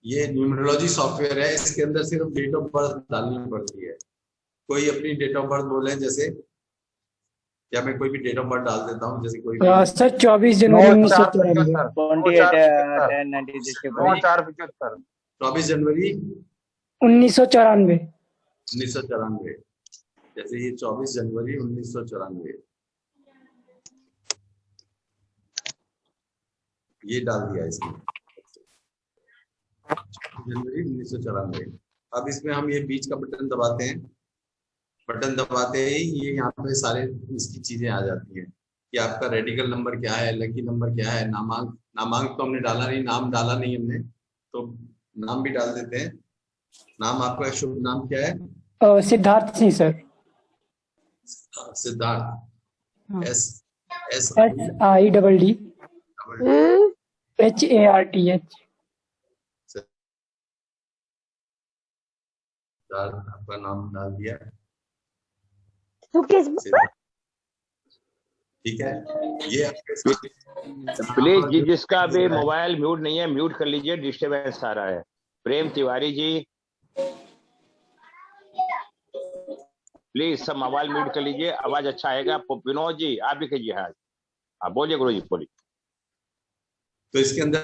ये numerology software है, इसके अंदर सिर्फ डेट ऑफ बर्थ डालनी पड़ती है। कोई अपनी डेट ऑफ बर्थ बोले, जैसे या मैं कोई भी डेट ऑफ बर्थ डाल देता हूँ, जैसे कोई भी। सर 24 जनवरी नौ 1994। चार 28 पिचहत्तर 10 96 नौ चार पिचहत्तर 24 जनवरी 1994। 1994। जैसे ये 24 जनवरी 1994, ये डाल दिया इसमें, 24 जनवरी 1994। अब इसमें हम ये बीच का बटन दबाते हैं। बटन दबाते ही ये यहाँ पे सारे इसकी चीजें आ जाती हैं कि आपका रेडिकल नंबर क्या है, लकी नंबर क्या है, नामांक। नामांक तो हमने डाला नहीं, नाम डाला नहीं हमने, तो नाम भी डाल देते हैं। नाम आपका शुभ नाम क्या है? Siddharth Singh sir. Siddharth. S S SIDD HARTH। Siddharth आपका नाम डाल दिया, ठीक है। ये आपके प्लीज जिसका भी मोबाइल म्यूट नहीं है म्यूट कर लीजिए, डिस्टर्बेंस आ रहा है। प्रेम तिवारी जी प्लीज सब मोबाइल म्यूट कर लीजिए, आवाज अच्छा आएगा। विनोद जी आप भी कीजिए। हाँ बोलिए गुरु जी बोलिए। तो इसके अंदर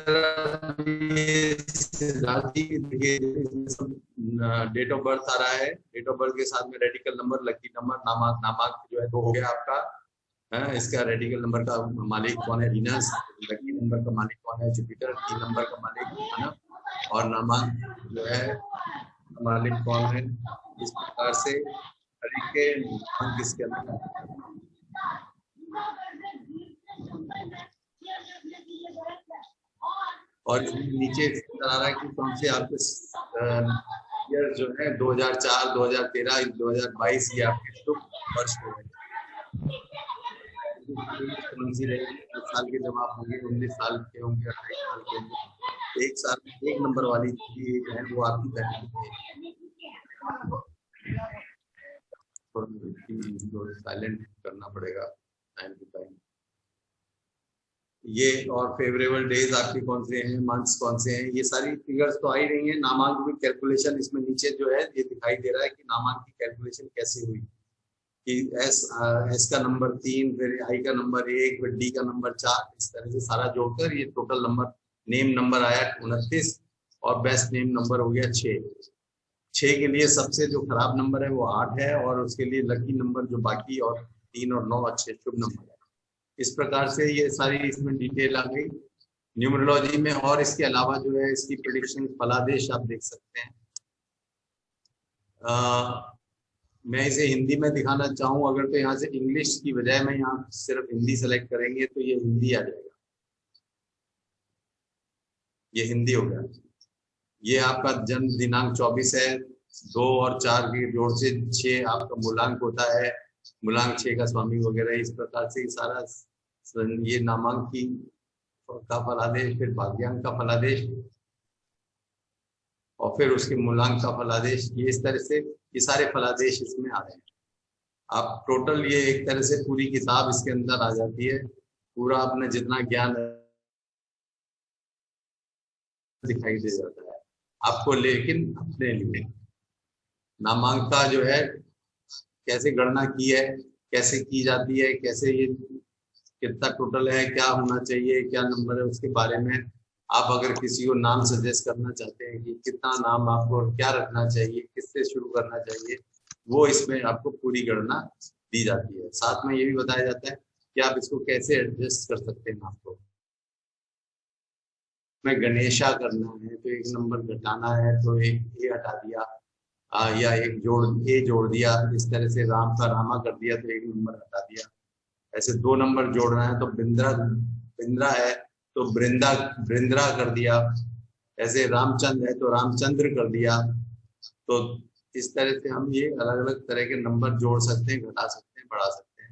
डेट ऑफ बर्थ आ रहा है, डेट ऑफ बर्थ के साथ में रेडिकल नंबर, लकी नंबर, नामांक। नामांक जो है 2 हो गया आपका है। इसका रेडिकल नंबर का मालिक कौन है? वीनस। लकी नंबर का मालिक कौन है? जुपिटर। 3 नंबर का मालिक है ना। और नामांक जो है मालिक कौन है? इस प्रकार से हर एक के नामांक इसके अंदर। और नीचे आ रहा है कि कौन से आपके ईयर जो है 2004, 2013, 2022 ये आपके शुभ वर्ष हो गए। कौन सी रहेगी? 10 साल के जब आप होंगे, 19 साल के होंगे, 28 साल के होंगे, एक साल एक नंबर वाली है वो आपकी पहली साइलेंट करना पड़ेगा टाइम टू टाइम। ये और फेवरेबल डेज आपके कौन से हैं, मंथ्स कौन से हैं, ये सारी फिगर्स तो आ ही रही हैं। नामांक की कैलकुलेशन इसमें नीचे जो है ये दिखाई दे रहा है कि नामांक की कैलकुलेशन कैसे हुई, कि एस का नंबर 3, फिर आई का नंबर 1, फिर डी का नंबर 4, इस तरह से सारा जोड़कर ये टोटल नंबर नेम नंबर आया 29 और बेस्ट नेम नंबर हो गया 6। 6 के लिए सबसे जो खराब नंबर है वो 8 है, और उसके लिए लकी नंबर जो बाकी और 3 और 9 अच्छे शुभ नंबर है। इस प्रकार से ये सारी इसमें डिटेल आ गई न्यूमरोलॉजी में। और इसके अलावा जो है इसकी प्रेडिक्शन फलादेश आप देख सकते हैं। मैं इसे हिंदी में दिखाना चाहूँ अगर, तो यहाँ से इंग्लिश की बजाय मैं यहाँ सिर्फ हिंदी सेलेक्ट करेंगे तो ये हिंदी आ जाएगा। ये हिंदी हो गया। ये आपका जन्म दिनांक 24 है, 2 और 4 के जोड़ से 6 आपका मूलांक होता है, मूलांक 6 का स्वामी वगैरह। इस प्रकार से सारा ये नामांक की का फलादेश, फिर भाग्यांक का फलादेश और फिर उसके मूलांक का फलादेश, ये इस तरह से ये सारे फलादेश इसमें आ रहे हैं। आप टोटल ये एक तरह से पूरी किताब इसके अंदर आ जाती है, पूरा अपने जितना ज्ञान दिखाई दे जाता है आपको। लेकिन अपने लिए नामांक का जो है कैसे गणना की है, कैसे की जाती है, कैसे ये कितना टोटल है, क्या होना चाहिए, क्या नंबर है, उसके बारे में आप अगर किसी को नाम सजेस्ट करना चाहते हैं कि कितना नाम आपको क्या रखना चाहिए, किससे शुरू करना चाहिए, वो इसमें आपको पूरी गणना दी जाती है। साथ में ये भी बताया जाता है कि आप इसको कैसे एडजस्ट कर सकते हैं नाम को। में गणेशा करना है तो एक नंबर घटाना है तो एक ए हटा दिया, या एक जोड़ दिया। इस तरह से राम का रामा कर दिया तो एक नंबर हटा दिया। ऐसे 2 नंबर जोड़ना है तो बिंद्रा है तो बृंद्रा कर दिया। ऐसे रामचंद्र है तो रामचंद्र कर दिया। तो इस तरह से हम ये अलग अलग तरह के नंबर जोड़ सकते हैं, घटा सकते हैं, बढ़ा सकते हैं।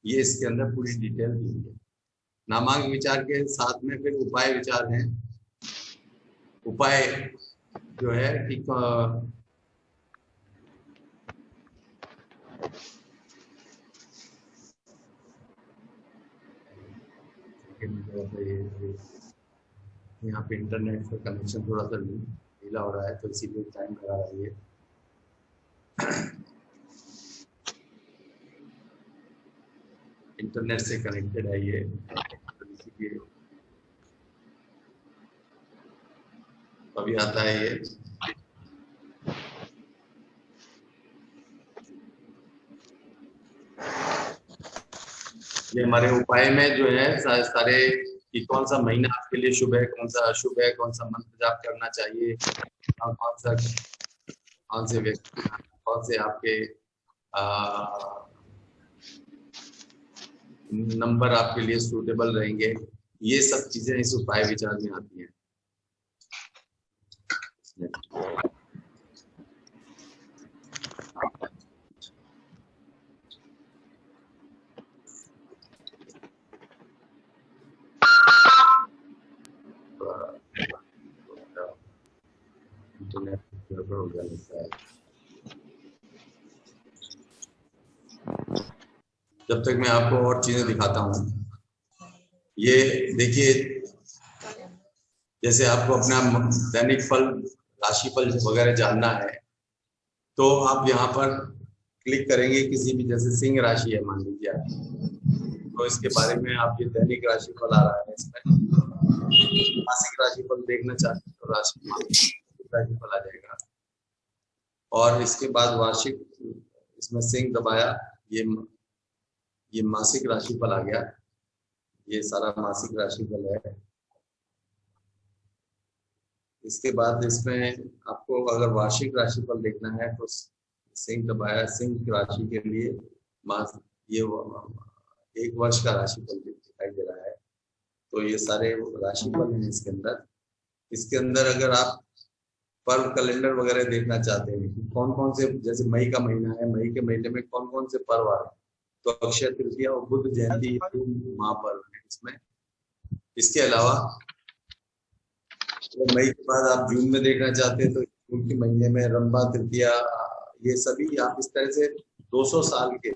ये इसके अंदर पूरी डिटेल दी है। नामांक विचार के साथ में फिर उपाय विचार हैं। उपाय जो है कि यहाँ पे इंटरनेट का कनेक्शन थोड़ा सा ढीला हो रहा है तो इसीलिए टाइम लगा रहा है ये। इंटरनेट से कनेक्टेड है ये, तो इसीलिए अभी आता है ये। ये हमारे उपाय में जो है सारे कि कौन सा महीना आपके लिए शुभ है, कौन सा अशुभ है, कौन सा मंत्र जाप करना चाहिए, और कौन से व्यक्ति, कौन से आपके नंबर आपके लिए सूटेबल रहेंगे, ये सब चीजें इस उपाय विचार में आती हैं। इंटरनेट गड़बड़ हो गया लगता है। जब तक मैं आपको और चीजें दिखाता हूँ, ये देखिए, जैसे आपको अपना दैनिक फल, राशिफल वगैरह जानना है तो आप यहाँ पर क्लिक करेंगे, किसी भी, जैसे सिंह राशि है मान लीजिए आप, तो इसके बारे में आप ये दैनिक राशिफल आ रहा है, इसमें मासिक राशिफल देखना चाहते हैं तो राशिफल आ जाएगा। और इसके बाद वार्षिक, इसमें सिंह दबाया, ये मासिक राशिफल आ गया, ये सारा मासिक राशिफल है। इसके बाद इसमें आपको अगर वार्षिक राशिफल देखना है तो सिंह दबाया, सिंह राशि के लिए ये 1 वर्ष का राशिफल दिखाई दे रहा है। तो ये सारे राशिफल हैं इसके अंदर। इसके अंदर अगर आप पर्व कैलेंडर वगैरह देखना चाहते हैं कि कौन कौन से, जैसे मई का महीना है, मई के महीने में कौन कौन से पर्व आ रहे हैं, तो अक्षय तृतीया और बुद्ध जयंती महापर्व है इसमें। इसके अलावा तो मई के बाद आप जून में देखना चाहते हैं तो जून के महीने में रंभा तृतीया, ये सभी आप इस तरह से 200 साल के,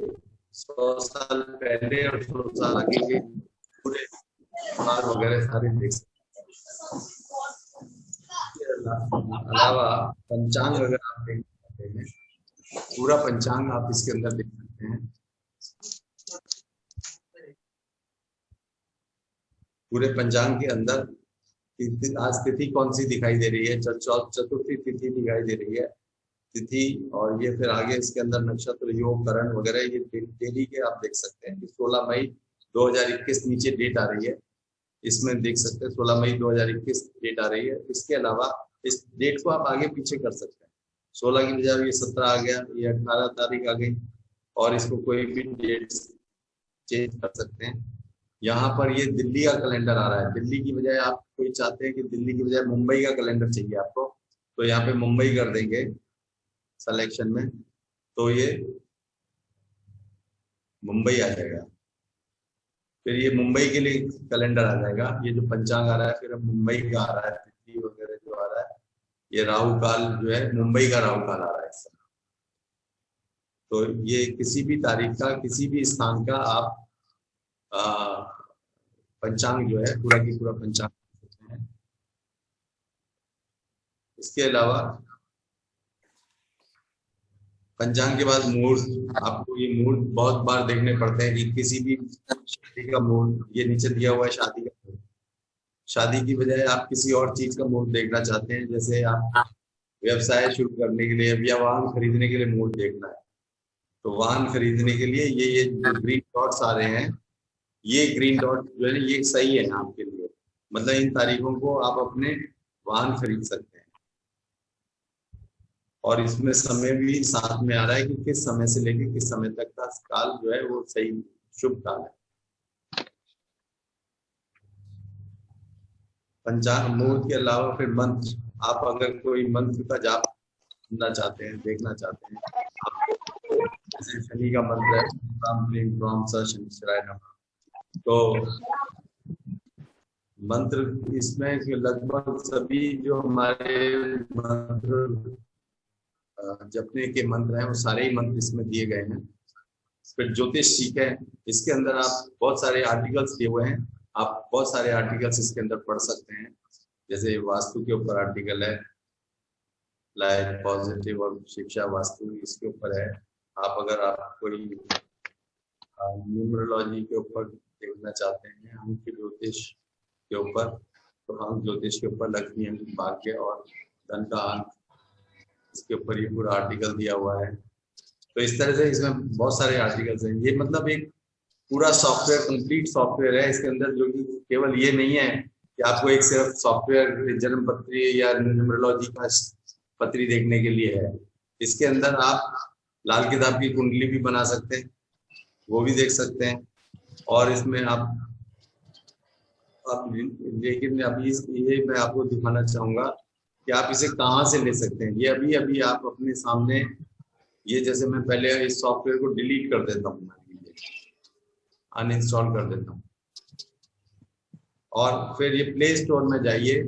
100 साल पहले और 100 साल आगे के पूरे वगैरह सारे देख सकते हैं। अलावा पंचांग अगर आप देखना चाहते हैं, पूरा पंचांग आप इसके अंदर देख सकते हैं। पूरे पंचांग के अंदर आज तिथि कौन सी दिखाई दे रही है, चतुर्थी तिथि दिखाई दे रही है तिथि, और ये फिर आगे इसके अंदर नक्षत्र, योग, करण वगैरह ये डेली के आप देख सकते हैं कि 16 मई 2021 नीचे डेट आ रही है, इसमें देख सकते हैं 16 मई 2021 डेट आ रही है। इसके अलावा इस डेट को आप आगे पीछे कर सकते हैं, 16 की बजाय ये 17 आ गया, ये 18 तारीख आ गई, और इसको कोई भी डेट चेंज कर सकते हैं। यहाँ पर ये दिल्ली का कैलेंडर आ रहा है, दिल्ली की बजाय आप कोई चाहते हैं कि दिल्ली की बजाय मुंबई का कैलेंडर चाहिए आपको, तो यहाँ पे मुंबई कर देंगे सिलेक्शन में, तो ये मुंबई आ जाएगा। फिर ये मुंबई के लिए कैलेंडर आ जाएगा, ये जो पंचांग आ रहा है, फिर अब मुंबई का आ रहा है, तिथि वगैरह जो आ रहा है, ये राहु काल जो है मुंबई का राहु काल आ रहा है इस समय। तो ये किसी भी तारीख का, किसी भी स्थान का आप पंचांग जो है पूरा की पूरा पंचांग सकते हैं। इसके अलावा पंचांग के बाद मुहूर्त, आपको ये मुहूर्त बहुत बार देखने पड़ते हैं कि किसी भी शादी का मुहूर्त, ये नीचे दिया हुआ है शादी का मुहूर्त, शादी की बजाय आप किसी और चीज का मुहूर्त देखना चाहते हैं, जैसे आप व्यवसाय शुरू करने के लिए या वाहन खरीदने के लिए मुहूर्त देखना है, तो वाहन खरीदने के लिए ये जो ग्रीन डॉट्स आ रहे हैं, ये ग्रीन डॉट जो है ये सही है आपके लिए, मतलब इन तारीखों को आप अपने वाहन खरीद सकते हैं। और इसमें समय भी साथ में आ रहा है कि किस समय से लेकर किस समय तक का काल जो है वो सही शुभ काल है। पंचांग मुहूर्त के अलावा फिर मंत्र, आप अगर कोई मंत्र का जाप सुनना चाहते हैं, देखना चाहते हैं, जैसे शनि का मंत्र है, राम क्लीं ह्रां सः शनिश्चराय नमः, तो मंत्र इसमें लगभग सभी जो हमारे मंत्र जपने के मंत्र हैं वो सारे ही मंत्र इसमें दिए गए हैं। फिर ज्योतिष सीख है, इसके अंदर आप बहुत सारे आर्टिकल्स दिए हुए हैं, आप बहुत सारे आर्टिकल्स इसके अंदर पढ़ सकते हैं, जैसे वास्तु के ऊपर आर्टिकल है, लाइक पॉजिटिव और शिक्षा वास्तु, इसके ऊपर है। आप कोई न्यूमरोलॉजी के ऊपर देखना चाहते हैं, अंक ज्योतिष के ऊपर, तो अंक ज्योतिष के ऊपर लक्ष्मी अंक भाग्य और धन का अंक, इसके ऊपर ये पूरा आर्टिकल दिया हुआ है। तो इस तरह से इसमें बहुत सारे आर्टिकल्स हैं। ये मतलब एक पूरा सॉफ्टवेयर, कंप्लीट सॉफ्टवेयर है इसके अंदर, जो कि केवल ये नहीं है कि आपको एक सिर्फ सॉफ्टवेयर जन्म पत्री या न्यूमरोलॉजी का पत्री देखने के लिए है। इसके अंदर आप लाल किताब की कुंडली भी बना सकते हैं, वो भी देख सकते हैं। और इसमें आप लेकिन अभी ये मैं आपको दिखाना चाहूंगा कि आप इसे कहाँ से ले सकते हैं। ये अभी आप अपने सामने, ये जैसे मैं पहले इस सॉफ्टवेयर को डिलीट कर देता हूँ, अनइंस्टॉल कर देता हूँ, और फिर ये प्ले स्टोर में जाइए।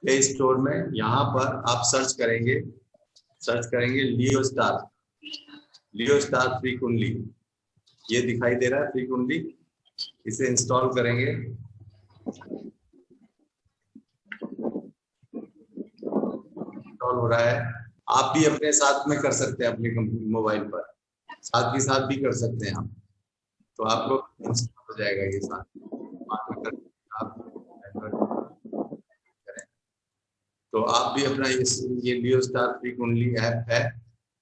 प्ले स्टोर में यहाँ पर आप सर्च करेंगे लियो स्टार फ्री कुंडली, ये दिखाई दे रहा है फ्री कुंडली। इसे इंस्टॉल करेंगे। इंस्टॉल हो रहा है। आप भी अपने साथ में कर सकते हैं, अपने मोबाइल पर साथ ही साथ भी कर सकते हैं आप। तो आप लोग इंस्टॉल हो जाएगा ये साथ आप करें। तो आप भी अपना ये लियो स्टार फ्री कुंडली ऐप है,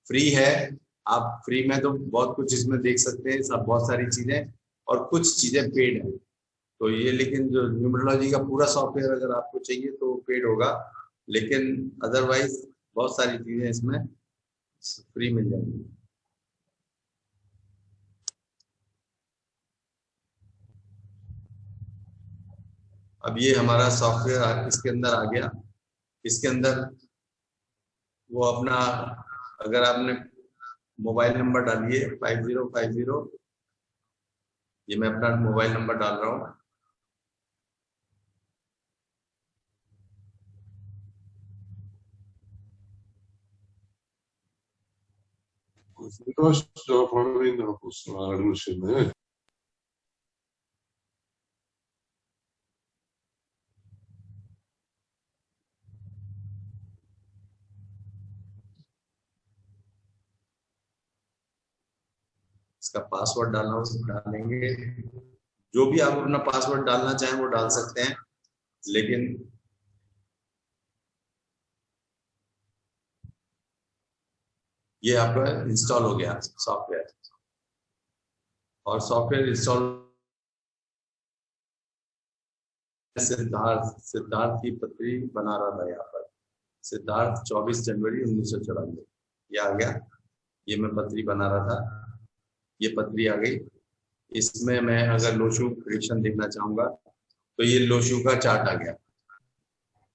फ्री है। आप फ्री में तो बहुत कुछ इसमें देख सकते हैं, सब बहुत सारी चीजें, और कुछ चीजें पेड है। तो ये, लेकिन जो न्यूमरोलॉजी का पूरा सॉफ्टवेयर अगर आपको चाहिए तो पेड होगा, लेकिन अदरवाइज बहुत सारी चीजें इसमें फ्री मिल जाएंगी। अब ये हमारा सॉफ्टवेयर इसके अंदर आ गया। इसके अंदर वो अपना, अगर आपने मोबाइल नंबर डालिए 5050, ये मैं अपना मोबाइल नंबर डाल रहा हूँ। Cevap vermeyin de olsun. Ağrım şimdi. Evet. इसका पासवर्ड डालना हो तो डालेंगे, जो भी आप अपना पासवर्ड डालना चाहें वो डाल सकते हैं। लेकिन ये आपका इंस्टॉल हो गया सॉफ्टवेयर, और सॉफ्टवेयर इंस्टॉल, सिद्धार्थ की पत्री बना रहा था यहाँ पर, सिद्धार्थ 24 जनवरी 1994, ये आ गया। ये मैं पत्री बना रहा था, ये पत्री आ गई। इसमें मैं अगर लोशु प्रेडिक्शन देखना चाहूंगा तो ये लोशु का चार्ट आ गया।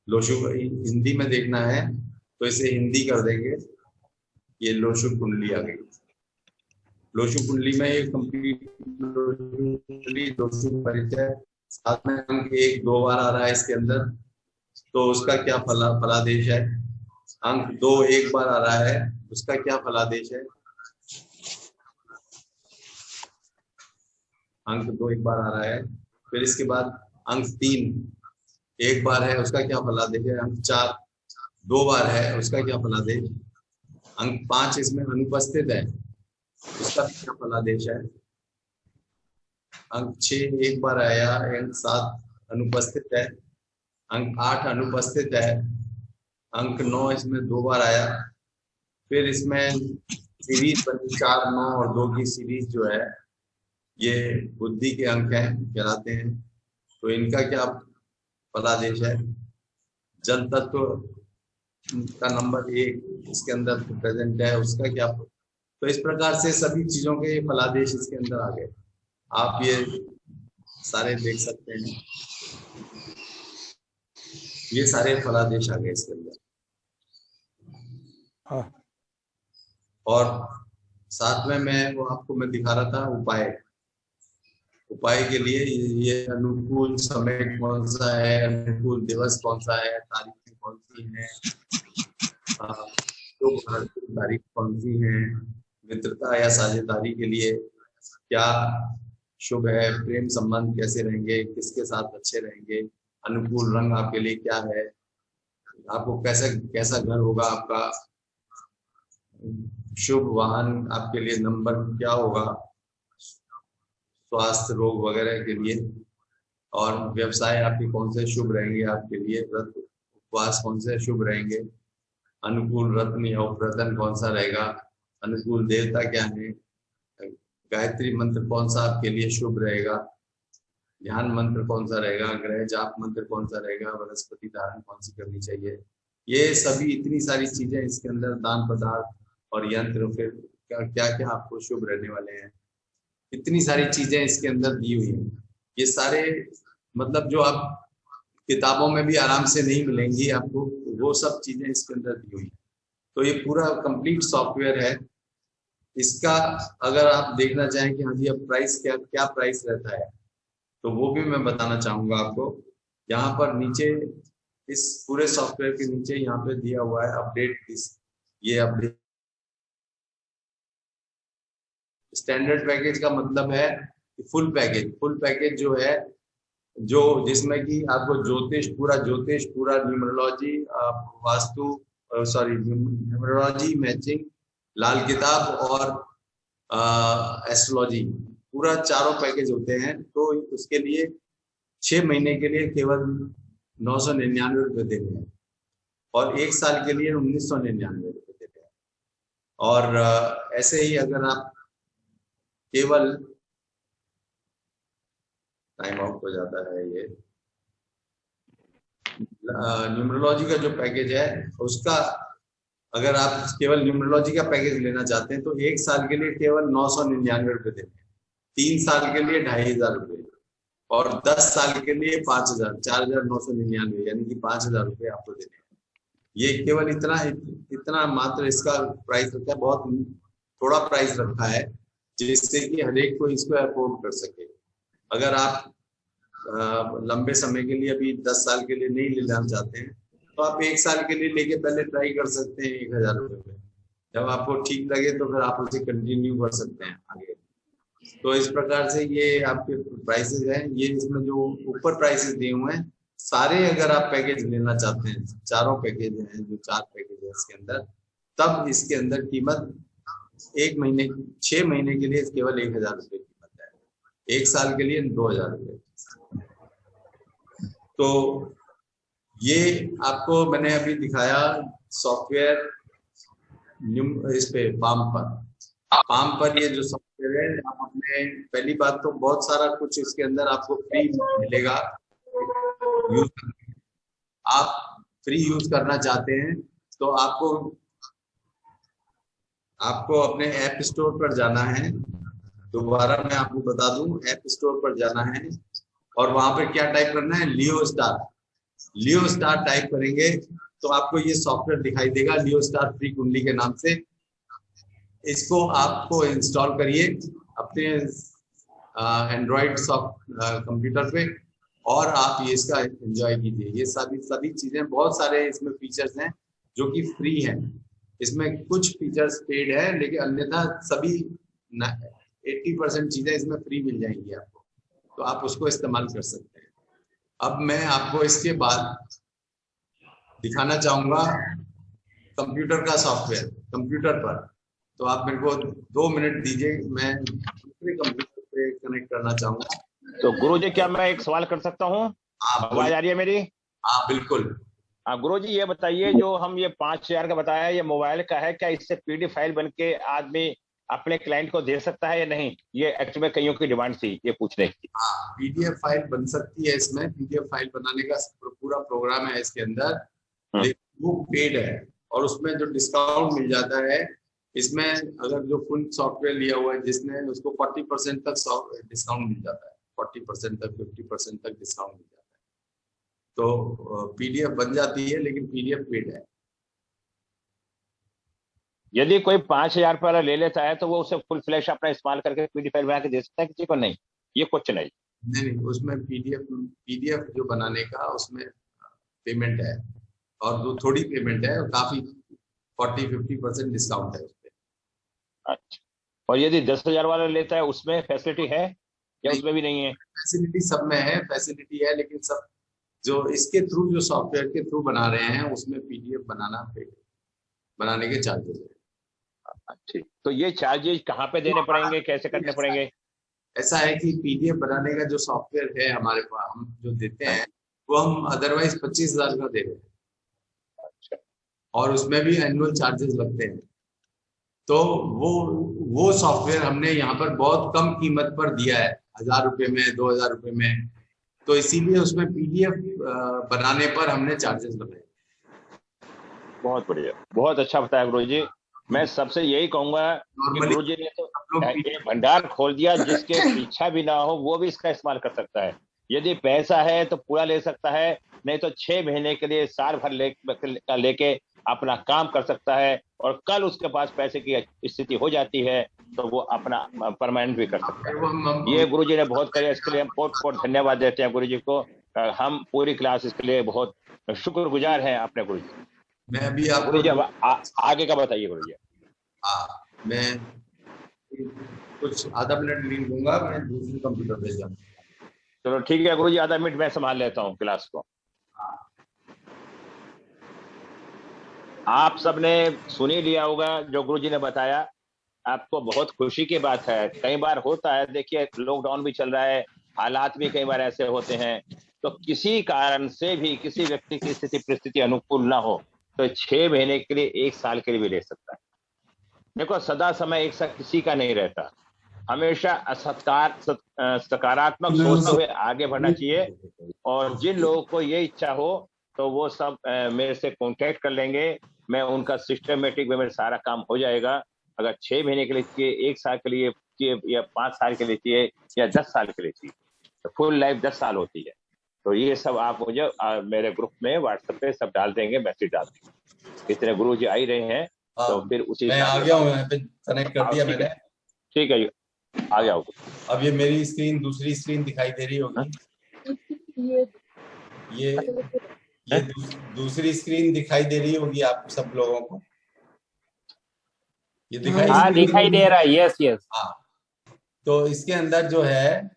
लोशु हिंदी में देखना है तो इसे हिंदी कर देंगे। ये लोशु कुंडली आ गई। लोशु कुंडली में एक कंप्लीट लोशु परिचय, साथ में अंक 1 2 बार आ रहा है इसके अंदर, तो उसका क्या फलादेश है। अंक 2 1 बार आ रहा है, उसका क्या फलादेश है। अंक 2 1 बार आ रहा है। फिर इसके बाद अंक 3 1 बार है, उसका क्या फलादेश है। अंक 4 2 बार है, उसका क्या फलादेश। अंक 5 इसमें अनुपस्थित है, उसका क्या फलादेश है। अंक 6 1 बार आया, अंक 7 अनुपस्थित है, अंक 8 अनुपस्थित है, अंक 9 इसमें 2 बार आया। फिर इसमें सीरीज बनी 4 9 और 2 की सीरीज जो है, ये बुद्धि के अंक हैं कहलाते हैं। तो इनका क्या फलादेश है। जल तत्व का नंबर 1 इसके अंदर प्रेजेंट है, उसका क्या। तो इस प्रकार से सभी चीजों के फलादेश इसके अंदर आ गए। आप ये सारे देख सकते हैं, ये सारे फलादेश आ गए इसके अंदर। और साथ में मैं दिखा रहा था उपाय के लिए। ये अनुकूल समय कौन सा है, अनुकूल दिवस कौन सा है, तारीखें कौन सी हैं, तो तारीख कौन सी है, मित्रता या साझेदारी के लिए क्या शुभ है, प्रेम संबंध कैसे रहेंगे, किसके साथ अच्छे रहेंगे, अनुकूल रंग आपके लिए क्या है, आपको कैसा कैसा घर होगा, आपका शुभ वाहन आपके लिए नंबर क्या होगा, स्वास्थ्य रोग वगैरह के लिए, और व्यवसाय आपके कौन से शुभ रहेंगे आपके लिए, व्रत उपवास कौन से शुभ रहेंगे, अनुकूल रत्न या उपरतन कौन सा रहेगा, अनुकूल देवता क्या है, गायत्री मंत्र कौन सा आपके लिए शुभ रहेगा, ध्यान मंत्र कौन सा रहेगा, ग्रह जाप मंत्र कौन सा रहेगा, वनस्पति धारण कौन सी करनी चाहिए, ये सभी इतनी सारी चीजें इसके अंदर, दान पदार्थ और यंत्र, फिर क्या क्या आपको शुभ रहने वाले हैं, इतनी सारी चीजें इसके अंदर दी हुई हैं। ये सारे मतलब जो आप किताबों में भी आराम से नहीं मिलेंगी आपको, वो सब चीजें इसके अंदर दी हुई हैं। तो ये पूरा कंप्लीट सॉफ्टवेयर है। इसका अगर आप देखना चाहें कि हाँ जी अब प्राइस क्या क्या प्राइस रहता है, तो वो भी मैं बताना चाहूंगा आपको। यहाँ पर नीचे इस पूरे सॉफ्टवेयर के नीचे यहाँ पे दिया हुआ है अपडेट, ये अपडेट स्टैंडर्ड पैकेज का मतलब है फुल पैकेज जो है, जो जिसमें कि आपको ज्योतिष पूरा न्यूमरोलॉजी, वास्तु न्यूमरोलॉजी, मैचिंग, लाल किताब और एस्ट्रोलॉजी, पूरा चारों पैकेज होते हैं। तो उसके लिए 6 महीने के लिए केवल 999 रुपये देने हैं और 1 साल के लिए 1999 रुपये देने हैं। और ऐसे ही अगर आप केवल, टाइम आउट हो जाता है ये, न्यूमरोलॉजी का जो पैकेज है उसका, अगर आप केवल न्यूमरोलॉजी का पैकेज लेना चाहते हैं तो 1 साल के लिए केवल 999 रुपये देने हैं, 3 साल के लिए 2500 रुपये और 10 साल के लिए 5000, 4999, यानी कि 5000 रुपये आपको देने हैं। ये केवल इतना मात्र इसका प्राइस रखा है, बहुत थोड़ा प्राइस रखा है, जिससे कि हर एक को इसको अफोर्ड कर सके। अगर आप लंबे समय के लिए, अभी 10 साल के लिए नहीं लेना चाहते हैं, तो आप 1 साल के लिए लेके पहले ट्राई कर सकते हैं 1000 रुपये में। जब आपको ठीक लगे तो फिर आप उसे कंटिन्यू कर सकते हैं आगे। तो इस प्रकार से ये आपके प्राइसेस हैं। ये इसमें जो ऊपर प्राइसेस दिए हुए हैं सारे, अगर आप पैकेज लेना चाहते हैं, चारों पैकेज हैं, जो 4 पैकेज है इसके अंदर, तब इसके अंदर कीमत 1 महीने 6 महीने के लिए केवल 1000 रुपये कीमत है, 1 साल के लिए 2000 रुपये। तो ये आपको मैंने अभी दिखाया सॉफ्टवेयर इस पे पाम पर ये जो सॉफ्टवेयर है, आप अपने, पहली बात तो बहुत सारा कुछ इसके अंदर आपको फ्री मिलेगा यूज करने। आप फ्री यूज करना चाहते हैं तो आपको अपने ऐप स्टोर पर जाना है। दोबारा मैं आपको बता दूं, ऐप स्टोर पर जाना है और वहां पर क्या टाइप करना है, लियो स्टार टाइप करेंगे तो आपको ये सॉफ्टवेयर दिखाई देगा, लियो स्टार फ्री कुंडली के नाम से। इसको आपको इंस्टॉल करिए अपने एंड्रॉइड कंप्यूटर पे और आप ये इसका एंजॉय कीजिए। ये सभी चीजें, बहुत सारे इसमें फीचर्स हैं जो कि फ्री हैं। इसमें कुछ फीचर्स पेड है, लेकिन अन्यथा सभी 80% चीजें इसमें फ्री मिल जाएंगी आपको, तो आप उसको इस्तेमाल कर सकते हैं। अब मैं आपको इसके बाद दिखाना चाहूंगा कंप्यूटर का सॉफ्टवेयर कंप्यूटर पर। तो आप मेरे को 2 मिनट दीजिए, मैं दूसरे कंप्यूटर पे कनेक्ट करना चाहूंगा। तो गुरुजी, क्या मैं एक सवाल कर सकता हूँ? आवाज आ रही है मेरी? हाँ बिल्कुल। हाँ गुरुजी, ये बताइए, जो हम ये 5000 का बताया, ये मोबाइल का है क्या? इससे पीडीएफ फाइल बन के आदमी अपने क्लाइंट को दे सकता है या नहीं? ये एक्चुअली में कईयों की डिमांड थी, ये पूछने की। हाँ, पीडीएफ फाइल बन सकती है। इसमें पीडीएफ फाइल बनाने का पूरा प्रोग्राम है इसके अंदर, लेकिन वो पेड है और उसमें जो डिस्काउंट मिल जाता है, इसमें अगर जो फुल सॉफ्टवेयर लिया हुआ है जिसने, उसको 40% तक डिस्काउंट मिल जाता है, 40% तक, 50% तक डिस्काउंट मिल जाता है। तो पीडीएफ बन जाती है, लेकिन पीडीएफ पेड है। यदि कोई 5000 पर ले लेता है तो वो उसे फुल फ्लैश अपना इस्तेमाल करके पीडीएफ फाइल बना के दे सकता है किसी को? नहीं, ये क्वेश्चन है। नहीं, उसमें पीडीएफ जो बनाने का उसमें पेमेंट है और जो थोड़ी पेमेंट है, काफी 40-50% डिस्काउंट है उसपे। अच्छा, और यदि 10,000 वाला लेता है उसमें फैसिलिटी है या उसमें भी नहीं है? फैसिलिटी सब में है, फैसिलिटी है, लेकिन सब जो इसके थ्रू, जो सॉफ्टवेयर के थ्रू बना रहे हैं, उसमें पीडीएफ बनाने के चार्जेस है। ठीक, तो ये चार्जेस कहाँ पे देने पड़ेंगे, कैसे करने पड़ेंगे? ऐसा है कि पीडीएफ बनाने का जो सॉफ्टवेयर है हमारे पास, हम जो देते हैं वो हम अदरवाइज 25,000 का दे रहे हैं, और उसमें भी एनुअल चार्जेस लगते हैं। तो वो सॉफ्टवेयर हमने यहाँ पर बहुत कम कीमत पर दिया है, 1,000 रुपये में, 2,000 रुपये में। तो इसीलिए उसमें पीडीएफ बनाने पर हमने चार्जेस लगाए। बहुत बढ़िया, बहुत अच्छा बताया गुरुजी। मैं सबसे यही कहूंगा कि नॉर्मली गुरुजी ने तो एक भंडार खोल दिया, जिसके इच्छा भी ना हो वो भी इसका इस्तेमाल कर सकता है। यदि पैसा है तो पूरा ले सकता है, नहीं तो 6 महीने के लिए, साल भर लेके अपना काम कर सकता है, और कल उसके पास पैसे की स्थिति हो जाती है तो वो अपना परमानेंट भी कर सकता है। ये गुरुजी ने बहुत किया, इसके लिए हम बहुत धन्यवाद देते हैं गुरुजी को। हम पूरी क्लास इसके लिए बहुत शुक्रगुजार हैं अपने गुरुजी। मैं अभी आपको गुरुजी आगे का बताइए गुरुजी। मैं कुछ आधा मिनट लीव दूंगा, मैं दूसरे कंप्यूटर पे जाऊंगा। चलो ठीक है गुरुजी, आधा मिनट मैं संभाल लेता हूँ क्लास को। आप सबने सुन ही लिया होगा जो गुरुजी ने बताया। आपको बहुत खुशी की बात है। कई बार होता है, देखिए लॉकडाउन भी चल रहा है, हालात भी कई बार ऐसे होते हैं, तो किसी कारण से भी किसी व्यक्ति की स्थिति परिस्थिति अनुकूल ना हो तो 6 महीने के लिए, 1 साल के लिए भी ले सकता है। देखो सदा समय एक साथ किसी का नहीं रहता, हमेशा सकारात्मक सोचते हुए आगे बढ़ना चाहिए। और जिन लोगों को ये इच्छा हो तो वो सब मेरे से कांटेक्ट कर लेंगे, मैं उनका सिस्टमेटिक वे में सारा काम हो जाएगा। अगर 6 महीने के लिए चाहिए, 1 साल के लिए चाहिए, या 5 साल के लिए चाहिए, या 10 साल के लिए चाहिए, तो फुल लाइफ 10 साल होती है। तो ये सब आप मुझे मेरे ग्रुप में व्हाट्सएप पे सब डाल देंगे, मैसेज डाल देंगे। इतने गुरु जी आ ही रहे हैं तो फिर उसी मैं आ गया हूँ, यहाँ पे कनेक्ट कर दिया मैंने। ठीक है, आ गया। अब ये मेरी स्क्रीन, दूसरी स्क्रीन दिखाई दे रही होगी। ये दूसरी स्क्रीन दिखाई दे रही होगी आप सब लोगों को। ये दिखाई दे रहा है। Yes yes. हाँ, तो इसके अंदर जो है,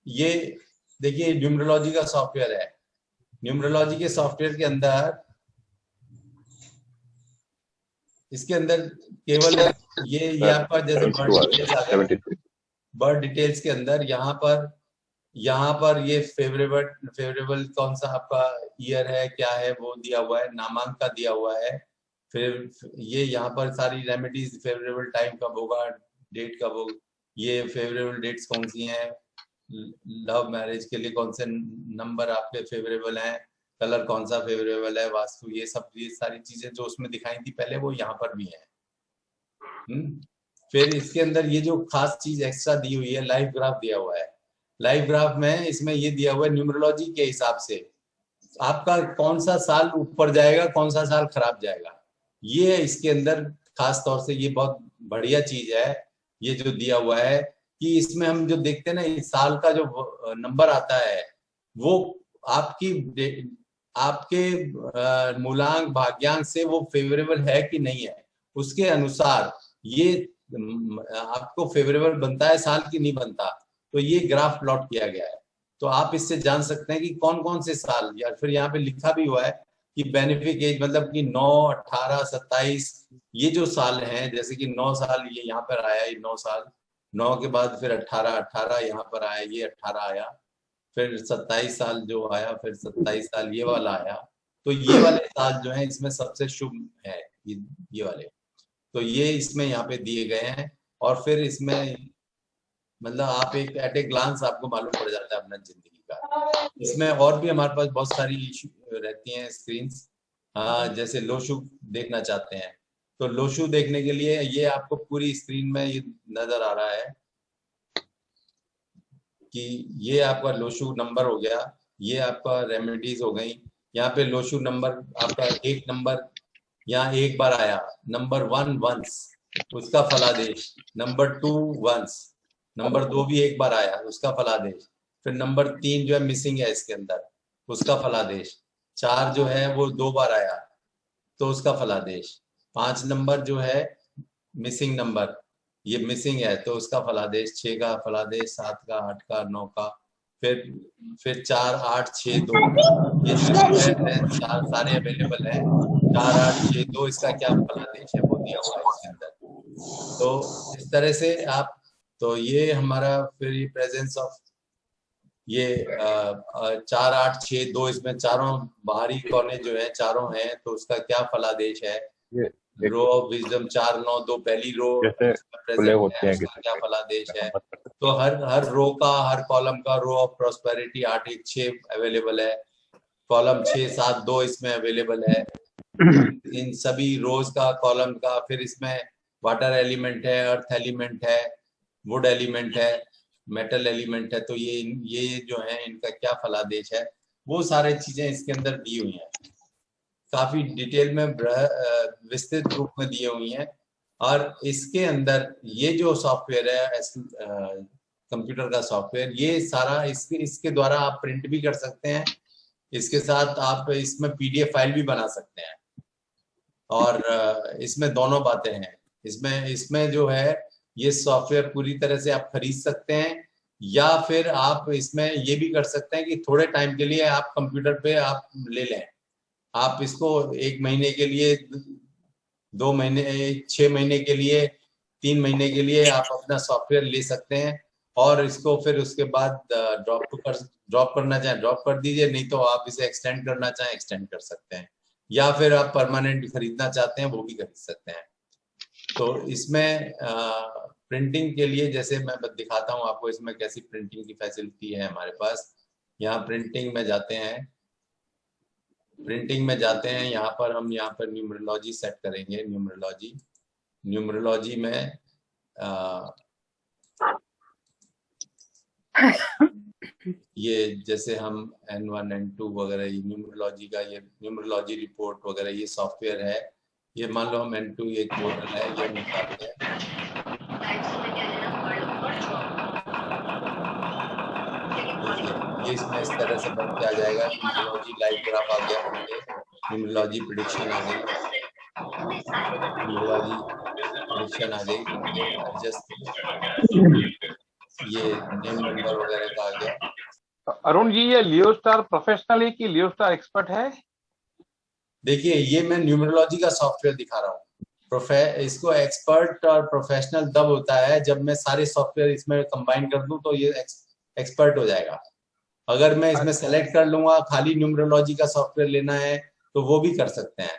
ये देखिए न्यूमरोलॉजी का सॉफ्टवेयर है। न्यूमरोलॉजी के सॉफ्टवेयर के अंदर, इसके अंदर केवल ये आपका जैसे बर्थ डिटेल्स के अंदर यहाँ पर ये फेवरेबल कौन सा आपका ईयर है, क्या है वो दिया हुआ है, नामांक का दिया हुआ है। फिर ये यहाँ पर सारी रेमेडीज, फेवरेबल टाइम कब होगा, डेट कब होगा, ये फेवरेबल डेट्स कौन सी हैं, लव मैरिज के लिए कौन से नंबर आपके फेवरेबल हैं, कलर कौन सा फेवरेबल है, वास्तु, ये सारी चीजें जो उसमें दिखाई थी पहले वो यहाँ पर भी है। फिर इसके अंदर ये जो खास चीज एक्स्ट्रा दी हुई है, लाइव ग्राफ दिया हुआ है। लाइव ग्राफ में इसमें ये दिया हुआ है न्यूमरोलॉजी के हिसाब से आपका कौन सा साल ऊपर जाएगा, कौन सा साल खराब जाएगा। ये इसके अंदर खास तौर से ये बहुत बढ़िया चीज है, ये जो दिया हुआ है कि इसमें हम जो देखते हैं ना, इस साल का जो नंबर आता है वो आपके मूलांक भाग्यांक से वो फेवरेबल है कि नहीं है, उसके अनुसार ये आपको फेवरेबल बनता है साल की नहीं बनता। तो ये ग्राफ प्लॉट किया गया है, तो आप इससे जान सकते हैं कि कौन कौन से साल, या फिर यहाँ पे लिखा भी हुआ है कि बेनिफिक एज, मतलब कि 9, 18, 27 ये जो साल हैं, जैसे कि 9 साल ये यहाँ पर आया, ये 9 साल, 9 के बाद फिर 18 यहाँ पर आया, ये 18 आया, फिर 27 साल जो आया, फिर 27 साल ये वाला आया। तो ये वाले साल जो है इसमें सबसे शुभ है, ये वाले, तो ये इसमें यहाँ पे दिए गए हैं। और फिर इसमें मतलब आप एक एट ए ग्लांस आपको मालूम पड़ जाता है अपना जिंदगी का। इसमें और भी हमारे पास बहुत सारी इशू रहती हैं स्क्रीन्स, जैसे लोशु देखना चाहते हैं तो लोशु देखने के लिए ये आपको पूरी स्क्रीन में ये नजर आ रहा है कि ये आपका लोशु नंबर हो गया, ये आपका रेमेडीज हो गई। यहाँ पे लोशु नंबर आपका 1 नंबर यहाँ एक बार आया, नंबर 1 वंस, उसका फलादेश, नंबर 2 वंस, नंबर 2 भी एक बार आया, उसका फलादेश, फिर नंबर 3 जो है मिसिंग है इसके अंदर, उसका फलादेश, 4 जो है वो 2 बार आया तो उसका फलादेश, 5 नंबर जो है मिसिंग नंबर, ये मिसिंग है तो उसका फलादेश, 6 का फलादेश, 7 का, 8 का, 9 का, फिर 4862 ये चार सारे अवेलेबल है। 4862 इसका क्या फलादेश है वो दिया हुआ है इसके अंदर। तो इस तरह से आप, तो ये हमारा फिर ये प्रेजेंस ऑफ ये 4862 इसमें चारों बाहरी कोने जो है चारों हैं, तो उसका क्या फलादेश है। रो ऑफ विजडम 492 पहली रो प्रेजेंट है, उसका क्या फलादेश है। तो हर रो का, हर कॉलम का, रो ऑफ प्रॉस्पेरिटी 816 अवेलेबल है, कॉलम 672 इसमें अवेलेबल है। इन सभी रोज का, कॉलम का, फिर इसमें वाटर एलिमेंट है, अर्थ एलिमेंट है, वुड एलिमेंट है, मेटल एलिमेंट है। तो ये जो है इनका क्या फलादेश है, वो सारे चीजें इसके अंदर दी हुई हैं, काफी डिटेल में विस्तृत रूप में दी हुई हैं। और इसके अंदर ये जो सॉफ्टवेयर है कंप्यूटर का सॉफ्टवेयर, ये सारा इसके द्वारा आप प्रिंट भी कर सकते हैं, इसके साथ आप इसमें पीडीएफ फाइल भी बना सकते हैं। और इसमें दोनों बातें हैं। इसमें जो है ये सॉफ्टवेयर पूरी तरह से आप खरीद सकते हैं, या फिर आप इसमें ये भी कर सकते हैं कि थोड़े टाइम के लिए आप कंप्यूटर पे आप ले लें। आप इसको 1 महीने के लिए, 2 महीने, 6 महीने के लिए, 3 महीने के लिए आप अपना सॉफ्टवेयर ले सकते हैं, और इसको फिर उसके बाद ड्रॉप करना चाहें ड्रॉप कर दीजिए, नहीं तो आप इसे एक्सटेंड करना चाहें एक्सटेंड कर सकते हैं, या फिर आप परमानेंट खरीदना चाहते हैं वो भी खरीद सकते हैं। तो इसमें प्रिंटिंग के लिए जैसे मैं दिखाता हूँ आपको इसमें कैसी प्रिंटिंग की फैसिलिटी है हमारे पास। यहाँ प्रिंटिंग में जाते हैं, यहाँ पर हम यहाँ पर न्यूमरोलॉजी सेट करेंगे। न्यूमरोलॉजी में ये जैसे हम N1 N2 वगैरह न्यूमरोलॉजी का, ये न्यूमरोलॉजी रिपोर्ट वगैरह ये सॉफ्टवेयर है। ये मान लो हम N2 एक पोर्टल है, ये निकालते हैं। ये इसमें इस तरह से बन के आ जाएगा। न्यूमरोलॉजी लाइव ग्राफ आ गया, न्यूमरोलॉजी प्रेडिक्शन आ गई, न्यूमरोलॉजी प्रेडिक्शन आ गई, जस्ट ये नेम नंबर वगैरह का आ गया। अरुण जी, ये लियो स्टार प्रोफेशनल है कि लियो स्टार एक्सपर्ट है? देखिए, ये मैं न्यूमरोलॉजी का सॉफ्टवेयर दिखा रहा हूँ। इसको एक्सपर्ट और प्रोफेशनल तब होता है जब मैं सारे सॉफ्टवेयर इसमें कंबाइन कर दूं, तो ये एक्सपर्ट हो जाएगा। अगर मैं इसमें सेलेक्ट कर लूंगा खाली न्यूमरोलॉजी का सॉफ्टवेयर लेना है तो वो भी कर सकते हैं।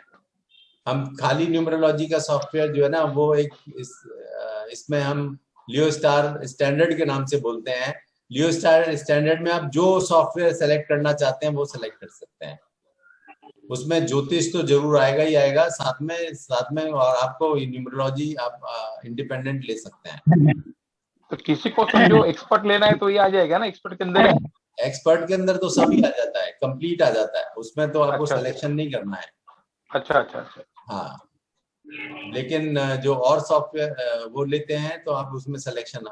हम खाली न्यूमरोलॉजी का सॉफ्टवेयर जो है ना, वो इसमें हम लियो स्टार स्टैंडर्ड के नाम से बोलते हैं। लियो स्टार स्टैंडर्ड में आप जो सॉफ्टवेयर सेलेक्ट करना चाहते हैं वो सेलेक्ट कर सकते हैं। उसमें ज्योतिष तो जरूर आएगा ही आएगा साथ में, और आपको न्यूमरोलॉजी आप इंडिपेंडेंट ले सकते हैं। तो किसी को जो एक्सपर्ट लेना है तो ये आ जाएगा ना एक्सपर्ट के अंदर? एक्सपर्ट के अंदर तो सभी आ जाता है, कंप्लीट आ जाता है, उसमें तो आपको अच्छा, सिलेक्शन नहीं करना है। अच्छा। हाँ, लेकिन जो और सॉफ्टवेयर वो लेते हैं तो आप उसमें सिलेक्शन,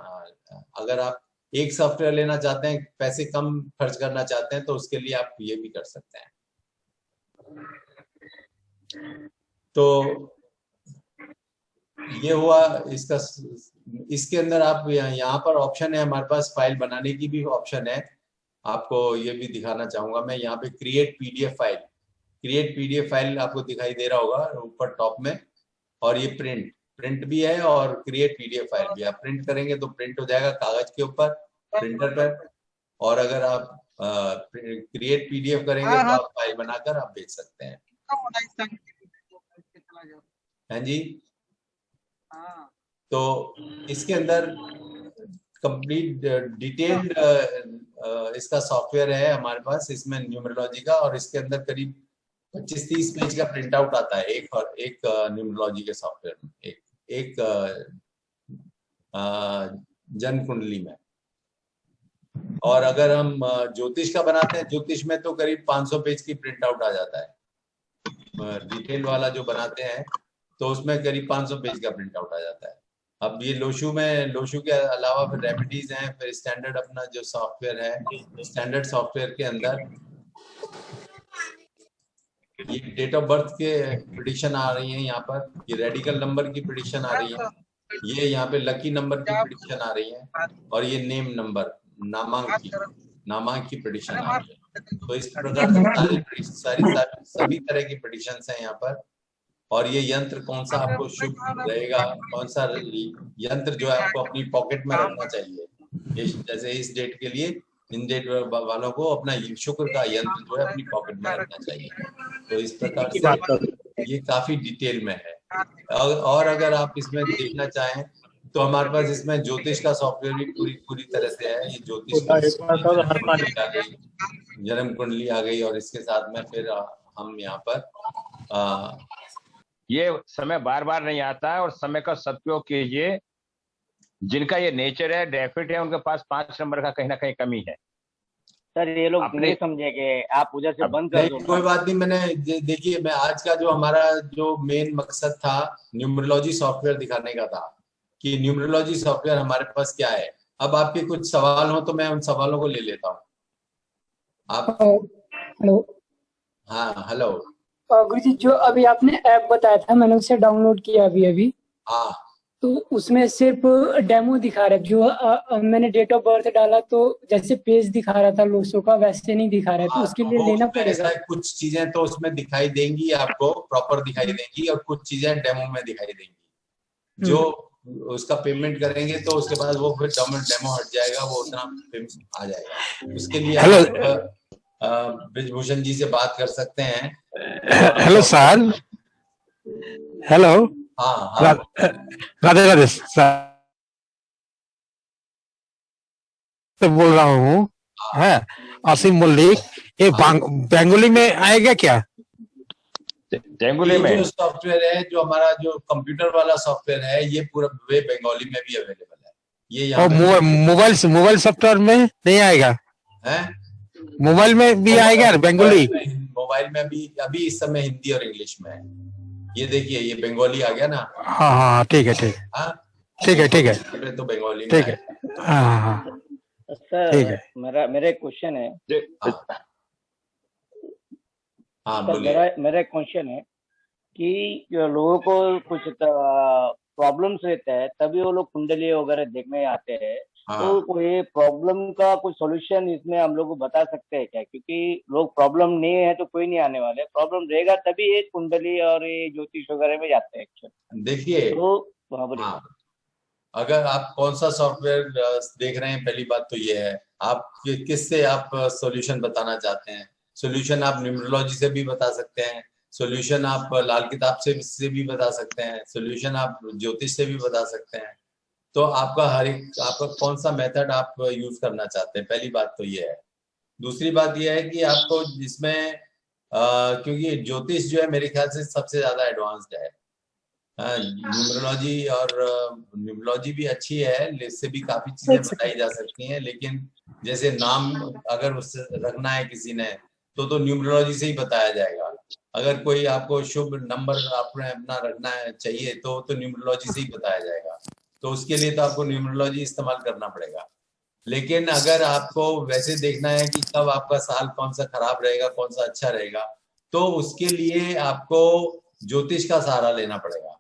अगर आप एक सॉफ्टवेयर लेना चाहते हैं, पैसे कम खर्च करना चाहते हैं, तो उसके लिए आप ये भी कर सकते हैं। तो ये हुआ इसका। इसके अंदर आप यहाँ पर ऑप्शन है हमारे पास, फाइल बनाने की भी ऑप्शन है। आपको ये भी दिखाना चाहूंगा मैं, यहाँ पे क्रिएट पीडीएफ फाइल आपको दिखाई दे रहा होगा ऊपर टॉप में, और ये प्रिंट भी है और क्रिएट पीडीएफ फाइल भी। आप प्रिंट करेंगे तो प्रिंट हो जाएगा कागज के ऊपर प्रिंटर पर, और अगर आप क्रिएट पीडीएफ करेंगे तो आप फाइल बनाकर आप भेज सकते हैं। हाँ जी। तो इसके अंदर कंप्लीट डिटेल्ड इसका सॉफ्टवेयर है हमारे पास इसमें न्यूमरोलॉजी का, और इसके अंदर करीब 25-30 पेज का प्रिंट आउट आता है एक न्यूमरोलॉजी के सॉफ्टवेयर में, एक जन्म कुंडली में। और अगर हम ज्योतिष का बनाते हैं, ज्योतिष में तो करीब 500 पेज की प्रिंट आउट आ जाता है। डिटेल वाला जो बनाते हैं तो उसमें करीब 500 पेज का प्रिंट आउट आ जाता है। अब ये लोशू के अलावा फिर रेमेडीज हैं, फिर स्टैंडर्ड अपना जो सॉफ्टवेयर है, स्टैंडर्ड सॉफ्टवेयर के अंदर ये डेट ऑफ बर्थ के प्रेडिक्शन आ रही है, यहाँ पर ये रेडिकल नंबर की प्रेडिक्शन आ रही है, ये यहाँ पे लकी नंबर की प्रेडिक्शन आ रही है, और ये नेम नंबर नामांक की प्रेडिक्शन आ रही है। तो इस प्रकार से सभी तरह की प्रेडिक्शंस हैं यहाँ पर। और ये यंत्र कौन सा आपको शुभ रहेगा, कौन सा यंत्र जो है आपको अपनी पॉकेट में रखना चाहिए, जैसे इस डेट के लिए इन डेट वालों को अपना शुक्र का यंत्र जो है अपनी पॉकेट में रखना चाहिए। तो इस प्रकार से ये काफी डिटेल में है। और अगर आप इसमें देखना चाहें तो हमारे पास इसमें ज्योतिष का सॉफ्टवेयर भी पूरी तरह से है। ये ज्योतिष जन्म कुंडली आ गई और इसके साथ में फिर हम यहाँ पर ये समय बार बार नहीं आता है और समय का सदुपयोग कीजिए। जिनका ये नेचर है, डेफिट है, उनके पास 5 नंबर का कहीं ना कहीं कमी है। सर ये लोग नहीं समझे कि आप उधर से बंद कर दो। कोई बात नहीं। मैंने देखिए, मैं आज का जो हमारा जो मेन मकसद था न्यूमरोलॉजी सॉफ्टवेयर दिखाने का था कि न्यूमरोलॉजी सॉफ्टवेयर हमारे पास क्या है। अब आपके कुछ सवाल हो तो मैं उन सवालों को ले लेता हूँ। आप हेलो। हाँ हेलो गुरुजी, जो अभी आपने ऐप बताया था मैंने उसे डाउनलोड किया अभी। हाँ, तो उसमें सिर्फ डेमो दिखा रहा है। जो मैंने डेट ऑफ बर्थ डाला तो जैसे पेज दिखा रहा था लोगों का, वैसे नहीं दिखा रहा है। तो उसके लिए लेना पड़ेगा। कुछ चीजें तो उसमें दिखाई देंगी, आपको प्रॉपर दिखाई देंगी, और कुछ चीजें डेमो में दिखाई देंगी। जो उसका पेमेंट करेंगे तो उसके बाद वो फिर डेमो हट जाएगा, वो उतना आ जाएगा। उसके लिए आप ब्रिजभूषण जी से बात कर सकते हैं। Hello sir. हेलो। हाँ राधे राधे सर बोल रहा हूँ। है आसिम मल्लिक। ये बंगाली में आएगा क्या? बंगाली में जो सॉफ्टवेयर है, जो हमारा जो कंप्यूटर वाला सॉफ्टवेयर है, ये पूरा वे बंगाली में भी अवेलेबल है। ये यहाँ मोबाइल सॉफ्टवेयर में नहीं आएगा है? मोबाइल में भी आएगा बंगाली? मोबाइल में अभी इस समय हिंदी और इंग्लिश में है। ये देखिए, ये बंगाली आ गया ना। हाँ ठीक है ठीक है तो बंगाली ठीक है। हाँ सर मेरा क्वेश्चन है। मेरा क्वेश्चन है कि जो लोगों को कुछ प्रॉब्लम्स रहता है तभी वो लोग कुंडली वगैरह देखने आते हैं। तो कोई प्रॉब्लम का कुछ सॉल्यूशन इसमें हम लोग को बता सकते हैं क्या? क्योंकि लोग प्रॉब्लम नहीं है तो कोई नहीं आने वाले, प्रॉब्लम रहेगा तभी ये कुंडली और ये ज्योतिष वगैरह में जाते हैं। देखिए, तो अगर आप कौन सा सॉफ्टवेयर देख रहे हैं, पहली बात तो ये है आप किससे आप सॉल्यूशन बताना चाहते हैं। सॉल्यूशन आप न्यूमरोलॉजी से भी बता सकते हैं, सॉल्यूशन आप लाल किताब से भी बता सकते हैं, सॉल्यूशन आप ज्योतिष से भी बता सकते हैं। तो आपका आपका कौन सा मेथड आप यूज करना चाहते हैं, पहली बात तो ये है। दूसरी बात ये है कि आपको जिसमें क्योंकि ज्योतिष जो है मेरे ख्याल से सबसे ज्यादा एडवांस्ड है। न्यूमरोलॉजी और न्यूमरोलॉजी भी अच्छी है, इससे भी काफी चीजें बताई जा सकती हैं, लेकिन जैसे नाम अगर उससे रखना है किसी ने तो न्यूमरोलॉजी से ही बताया जाएगा। अगर कोई आपको शुभ नंबर आपने अपना रखना है चाहिए तो न्यूमरोलॉजी से ही बताया जाएगा। तो उसके लिए तो आपको न्यूमरोलॉजी इस्तेमाल करना पड़ेगा। लेकिन अगर आपको वैसे देखना है कि कब आपका साल कौन सा खराब रहेगा, कौन सा अच्छा रहेगा, तो उसके लिए आपको ज्योतिष का सहारा लेना पड़ेगा।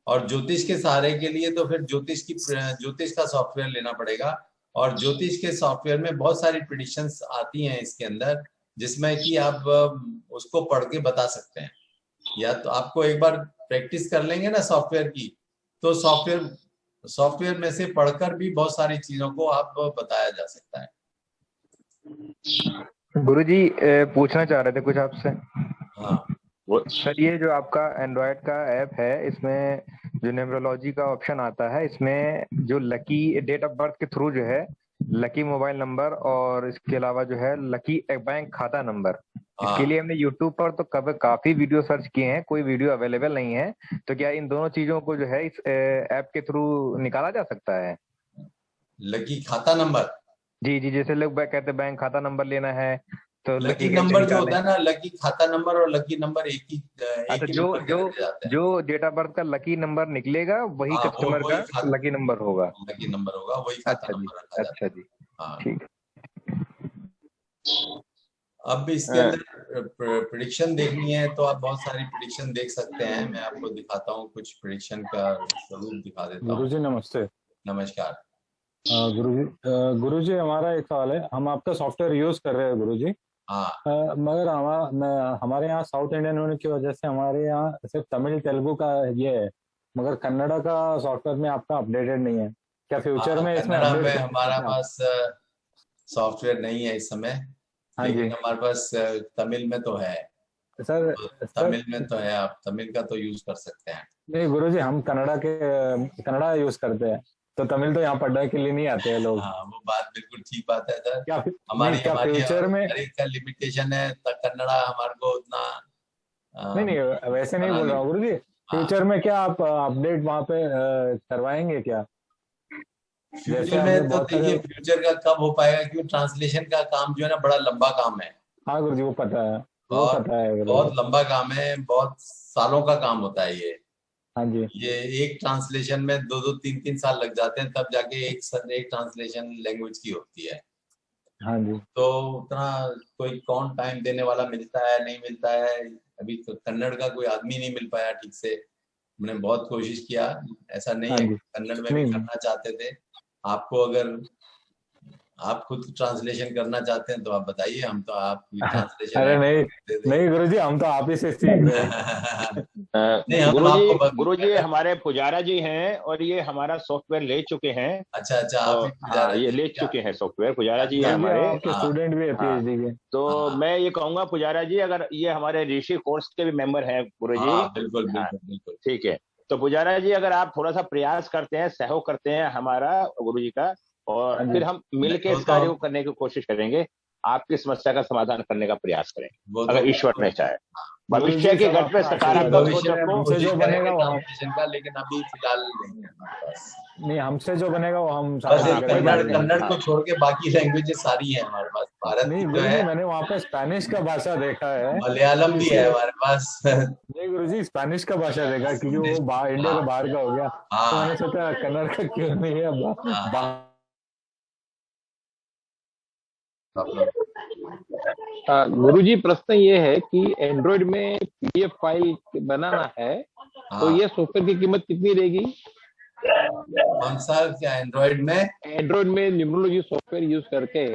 और ज्योतिष के सहारे के लिए तो फिर ज्योतिष का सॉफ्टवेयर लेना पड़ेगा। और ज्योतिष के सॉफ्टवेयर में बहुत सारी प्रेडिक्शंस आती हैं इसके अंदर, जिसमें कि आप उसको पढ़ के बता सकते हैं। या तो आपको एक बार प्रैक्टिस कर लेंगे ना सॉफ्टवेयर की, तो सॉफ्टवेयर में से पढ़कर भी बहुत सारी चीजों को आप बताया जा सकता है। गुरुजी पूछना चाह रहे थे कुछ आपसे। हाँ सर, ये जो आपका एंड्रॉयड का ऐप है, इसमें जो न्यूमरोलॉजी का ऑप्शन आता है, इसमें जो लकी डेट ऑफ बर्थ के थ्रू जो है लकी मोबाइल नंबर और इसके अलावा जो है लकी बैंक खाता नंबर, इसके लिए हमने यूट्यूब पर तो काफी वीडियो सर्च किए हैं, कोई वीडियो अवेलेबल नहीं है। तो क्या इन दोनों चीजों को जो है इस ऐप के थ्रू निकाला जा सकता है? लकी खाता नंबर? जी, जैसे लोग कहते हैं बैंक खाता नंबर लेना है तो लकी नंबर जो होता है ना, लकी खाता नंबर और लकी नंबर एक ही जो डेट ऑफ बर्थ का लकी नंबर निकलेगा वही कस्टमर का लकी नंबर होगा। लकी नंबर होगा, वही खाता नंबर। अच्छा जी, ठीक। अब इसके अंदर प्रेडिक्शन देखनी है तो आप बहुत सारी प्रेडिक्शन देख सकते हैं। मैं आपको दिखाता हूँ, कुछ प्रेडिक्शन का स्वरूप दिखा देता हूँ। गुरुजी नमस्ते। नमस्कार। गुरुजी हमारा एक सवाल है। हम आपका सॉफ्टवेयर यूज कर रहे हैं गुरुजी, हाँ मगर हमारे यहाँ साउथ इंडियन होने की वजह से हमारे यहाँ सिर्फ तमिल तेलुगु का ये है, मगर कन्नड़ा का सॉफ्टवेयर में आपका अपडेटेड नहीं है। क्या फ्यूचर में इसमें कन्नड़ा में अपडेट हमारा पास सॉफ्टवेयर नहीं है इस समय, हाँ जी लेकिन हमारे पास तमिल में तो है। सर। तमिल में तो है, आप तमिल का तो यूज कर सकते हैं। नहीं गुरुजी, हम कन्नड़ा यूज करते हैं, तो तमिल तो यहाँ पढ़ने के लिए नहीं आते हैं लोग। हाँ, वो बात बिल्कुल ठीक बात है सर। क्या हमारी क्या फ्यूचर में का लिमिटेशन है, कन्नड़ा हमारे को उतना नहीं वैसे नहीं बोल रहा हूँ गुरुजी। फ्यूचर में क्या आप अपडेट वहाँ पे करवाएंगे क्या? फ्यूचर में तो देखिए, फ्यूचर का कब हो पाएगा, क्योंकि ट्रांसलेशन का काम जो है ना बड़ा लंबा काम है। हाँ गुरुजी, वो पता है, बहुत लंबा काम है, बहुत सालों का काम होता है ये। हाँ जी। ये एक ट्रांसलेशन में 2-3 साल लग जाते हैं, तब जाके एक ट्रांसलेशन लैंग्वेज की होती है। हाँ जी। तो उतना कोई कौन टाइम देने वाला मिलता है, नहीं मिलता है। अभी तो कन्नड़ का कोई आदमी नहीं मिल पाया ठीक से। हमने बहुत कोशिश किया, ऐसा नहीं है, कन्नड़ में भी करना चाहते थे। आपको अगर आप खुद ट्रांसलेशन करना चाहते हैं तो आप बताइए, हम तो आप ट्रांसलेशन अरे नहीं गुरुजी, हम तो आप ही से सीख रहे हैं। गुरुजी हमारे पुजारा जी हैं और ये हमारा सॉफ्टवेयर ले चुके हैं। अच्छा ये ले चुके हैं सॉफ्टवेयर, पुजारा जी हैं हमारे स्टूडेंट भी है पीएचडी के। तो मैं ये कहूंगा पुजारा जी, अगर ये हमारे ऋषि कोर्स के भी मेंबर हैं गुरुजी। बिल्कुल। ठीक है, तो पुजारा जी अगर आप थोड़ा सा प्रयास करते हैं, सहयोग करते हैं हमारा गुरुजी का, और फिर हम मिलकर इस कार्य को करने की कोशिश करेंगे, आपकी समस्या का समाधान करने का प्रयास करेंगे, अगर ईश्वर ने चाहे। भविष्य के घट में सकारात्मक सोच रखो। जो बनेगा वो लेकिन अभी फिलहाल नहीं, हमसे जो बनेगा वो हम कन्नड़ को छोड़ के बाकी लैंग्वेजेस सारी हैं हमारे पास। भारत नहीं जो है, मैंने वहाँ पे स्पेनिश का भाषा देखा है, मलयालम भी है हमारे पास। नहीं गुरुजी, स्पेनिश का भाषा देखा, क्योंकि वो इंडिया का बाहर का हो गया, तो मैंने सोचा कन्नड़ का क्यों नहीं है। गुरुजी प्रश्न ये है कि एंड्रॉइड में पीडीएफ फाइल बनाना है, तो ये सॉफ्टवेयर की कीमत कितनी रहेगी? कौन सा? क्या एंड्रॉइड में न्यूमरोलॉजी सॉफ्टवेयर यूज करके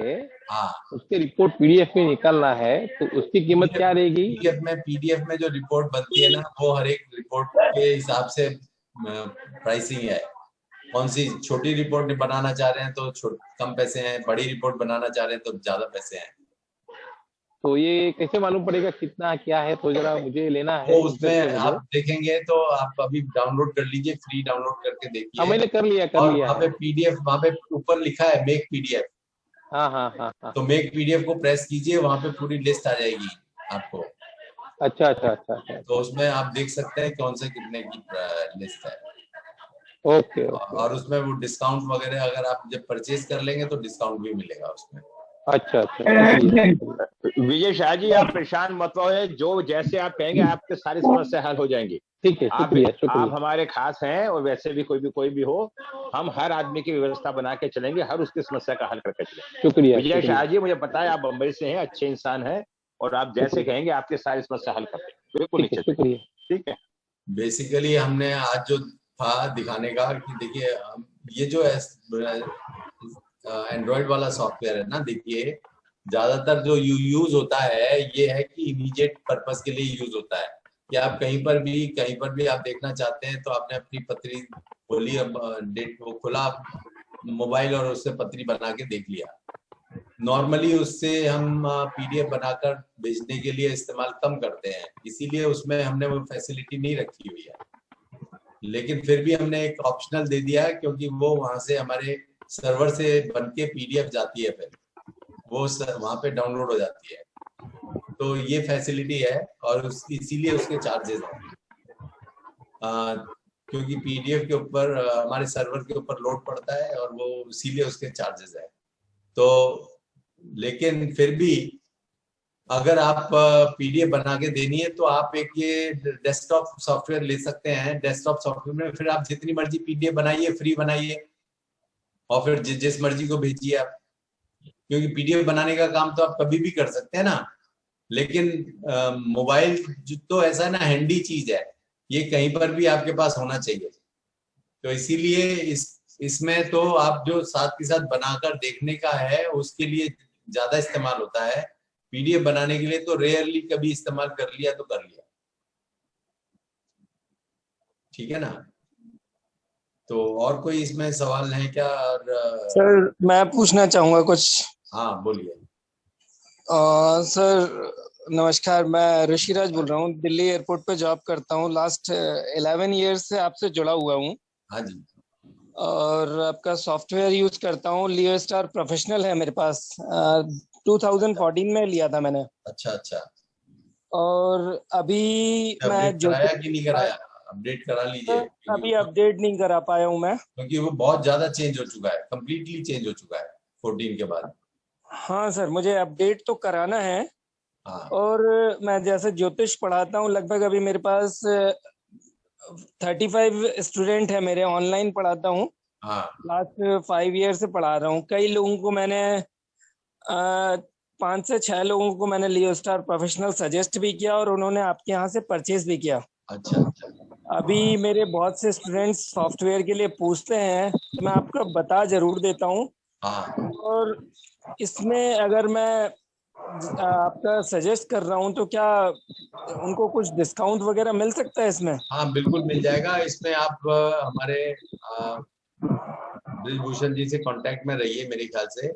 उसके रिपोर्ट पीडीएफ में निकालना है, तो उसकी कीमत क्या रहेगी? पीडीएफ में जो रिपोर्ट बनती है ना, वो हर एक रिपोर्ट के हिसाब से प्राइसिंग है। कौन सी छोटी रिपोर्ट बनाना चाह रहे हैं तो कम पैसे हैं, बड़ी रिपोर्ट बनाना चाह रहे हैं तो ज्यादा पैसे हैं। तो ये कैसे मालूम पड़ेगा कितना क्या है? तो जरा मुझे लेना है। तो उसमें आप देखेंगे तो आप अभी डाउनलोड कर लीजिए, फ्री डाउनलोड करके देखिए। मैंने कर लिया। वहाँ पे पीडीएफ, वहाँ पे ऊपर लिखा है मेक पीडीएफ। हाँ। तो मेक पीडीएफ को प्रेस कीजिए, वहाँ पे पूरी लिस्ट आ जाएगी आपको। अच्छा। तो उसमें आप देख सकते हैं कौन से कितने की लिस्ट है। ओके। और उसमें वो डिस्काउंट वगैरह, अगर आप जब परचेज कर लेंगे तो डिस्काउंट भी मिलेगा उसमें। अच्छा। विजय शाह जी, आप परेशान मत हो, जो जैसे आप कहेंगे आपके सारी समस्या हल हो जाएंगी। ठीक है, शुक्रिया। आप हमारे खास हैं, और वैसे भी कोई भी हो, हम हर आदमी की व्यवस्था बना के चलेंगे, हर उसकी समस्या का हल करके चलेंगे। शुक्रिया विजय शाह जी, मुझे पता है आप बम्बई से हैं, अच्छे इंसान हैं, और आप जैसे कहेंगे आपकी सारी समस्या हल कर देंगे। बिल्कुल शुक्रिया। ठीक है। बेसिकली हमने आज जो था दिखाने का कि देखिए, ये जो एंड्रॉइड वाला सॉफ्टवेयर है ना, देखिए ज्यादातर जो यूज होता है ये है कि इमीडिएट पर्पस के लिए यूज होता है, कि आप कहीं पर भी आप देखना चाहते हैं तो आपने अपनी पत्री खोली, डेट वो खुला मोबाइल और उससे पत्री बना के देख लिया। नॉर्मली उससे हम पीडीएफ बनाकर भेजने के लिए इस्तेमाल कम करते हैं, इसीलिए उसमें हमने वो फैसिलिटी नहीं रखी हुई है। लेकिन फिर भी हमने एक ऑप्शनल दे दिया है, क्योंकि वो वहां से हमारे सर्वर से बन के पीडीएफ जाती है, फिर वो वहां पे डाउनलोड हो जाती है। तो ये फैसिलिटी है, और इसीलिए उसके चार्जेस हैं, क्योंकि पीडीएफ के ऊपर हमारे सर्वर के ऊपर लोड पड़ता है, और वो इसीलिए उसके चार्जेस है। तो लेकिन फिर भी अगर आप पीडीएफ बना के देनी है तो आप एक ये डेस्कटॉप सॉफ्टवेयर ले सकते हैं। डेस्कटॉप सॉफ्टवेयर में फिर आप जितनी मर्जी पीडीएफ बनाइए, फ्री बनाइए, और फिर जिस मर्जी को भेजिए आप, क्योंकि पीडीएफ बनाने का काम तो आप कभी भी कर सकते हैं ना। लेकिन मोबाइल तो ऐसा ना हैंडी चीज है, ये कहीं पर भी आपके पास होना चाहिए। तो इसीलिए इस इसमें तो आप जो साथ के साथ बनाकर देखने का है उसके लिए ज्यादा इस्तेमाल होता है। पीडीएफ बनाने के लिए तो रेयरली कभी इस्तेमाल कर लिया तो कर लिया, ठीक है ना। तो और कोई इसमें सवाल है क्या? और सर मैं पूछना चाहूंगा कुछ। हाँ बोलिए। सर नमस्कार, मैं ऋषिराज बोल रहा हूँ, दिल्ली एयरपोर्ट पे जॉब करता हूँ। लास्ट 11 ईयर्स से आपसे जुड़ा हुआ हूँ। हाँ जी। और आपका सॉफ्टवेयर यूज करता हूँ, लियो स्टार प्रोफेशनल है मेरे पास। 2014 में लिया था मैंने। अच्छा अच्छा। और अभी मैं अपडेट कराया कि नहीं कराया? अपडेट करा लीजिए। अभी अपडेट नहीं करा पाया हूँ मैं, क्योंकि वो बहुत ज्यादा चेंज हो चुका है, कम्प्लीटली चेंज हो चुका है 14 के बाद। हाँ सर, मुझे अपडेट तो कराना है। हाँ। और मैं जैसे ज्योतिष पढ़ाता हूँ, लगभग अभी मेरे पास 35 स्टूडेंट है मेरे, ऑनलाइन पढ़ाता हूँ। हाँ। लास्ट 5 ईयर से पढ़ा रहा हूँ। कई लोगों को मैंने 5 से 6 लोगों को मैंने लियो स्टार प्रोफेशनल सजेस्ट भी किया और उन्होंने आपके यहाँ से परचेज भी किया। अच्छा अच्छा। अभी मेरे बहुत से स्टूडेंट्स सॉफ्टवेयर के लिए पूछते हैं, तो मैं आपका बता जरूर देता हूँ। हाँ। और इसमें अगर मैं आपका सजेस्ट कर रहा हूँ तो क्या उनको कुछ डिस्काउंट वगैरह मिल सकता है इसमें? हाँ बिल्कुल मिल जाएगा। इसमें आप हमारे ब्रिजभूषण जी से कांटेक्ट में रहिए मेरे ख्याल से।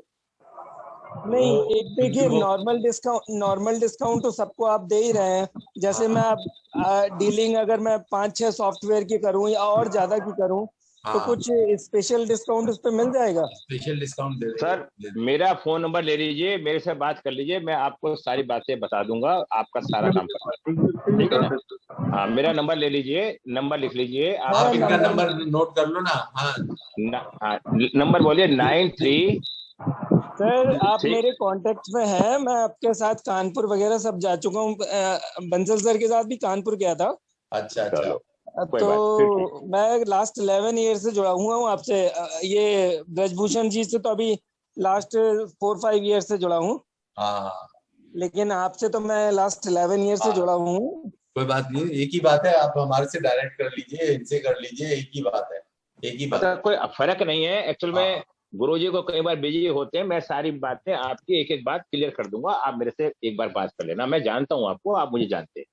नहीं, एक देखिए, नॉर्मल डिस्काउंट तो सबको आप दे ही रहे हैं। जैसे मैं अब डीलिंग अगर मैं 5-6 सॉफ्टवेयर की करूं या और ज्यादा की करूं, तो कुछ स्पेशल डिस्काउंट उस पर मिल जाएगा? स्पेशल डिस्काउंट दे सर मेरा फोन नंबर ले लीजिए, मेरे से बात कर लीजिए, मैं आपको सारी बातें बता दूंगा, आपका सारा काम कर दूंगा, ठीक है ना। हाँ मेरा नंबर ले लीजिए, नंबर लिख लीजिए। आप इनका नंबर नोट कर लो ना। हाँ नंबर बोलिए 93। सर आप मेरे कांटेक्ट में हैं, मैं आपके साथ कानपुर वगैरह सब जा चुका हूँ। बंसल सर के साथ भी कानपुर गया था। अच्छा अच्छा। तो मैं लास्ट 11 ईयर से जुड़ा हुआ हूँ आपसे। ये ब्रजभूषण जी से तो अभी लास्ट 4-5 ईयर से जुड़ा हूँ। हाँ। लेकिन आपसे तो मैं लास्ट 11 ईयर से जुड़ा हूँ। कोई बात नहीं, एक ही बात है। आप हमारे से डायरेक्ट कर लीजिए, इनसे कर लीजिए, एक ही बात है, एक ही बात है। कोई फर्क नहीं है। एक्चुअल में गुरुजी को कई बार बिजी होते हैं, मैं सारी बातें आपकी एक एक बात क्लियर कर दूंगा। आप मेरे से एक बार बात कर लेना, मैं जानता हूँ आपको, आप मुझे जानते हैं।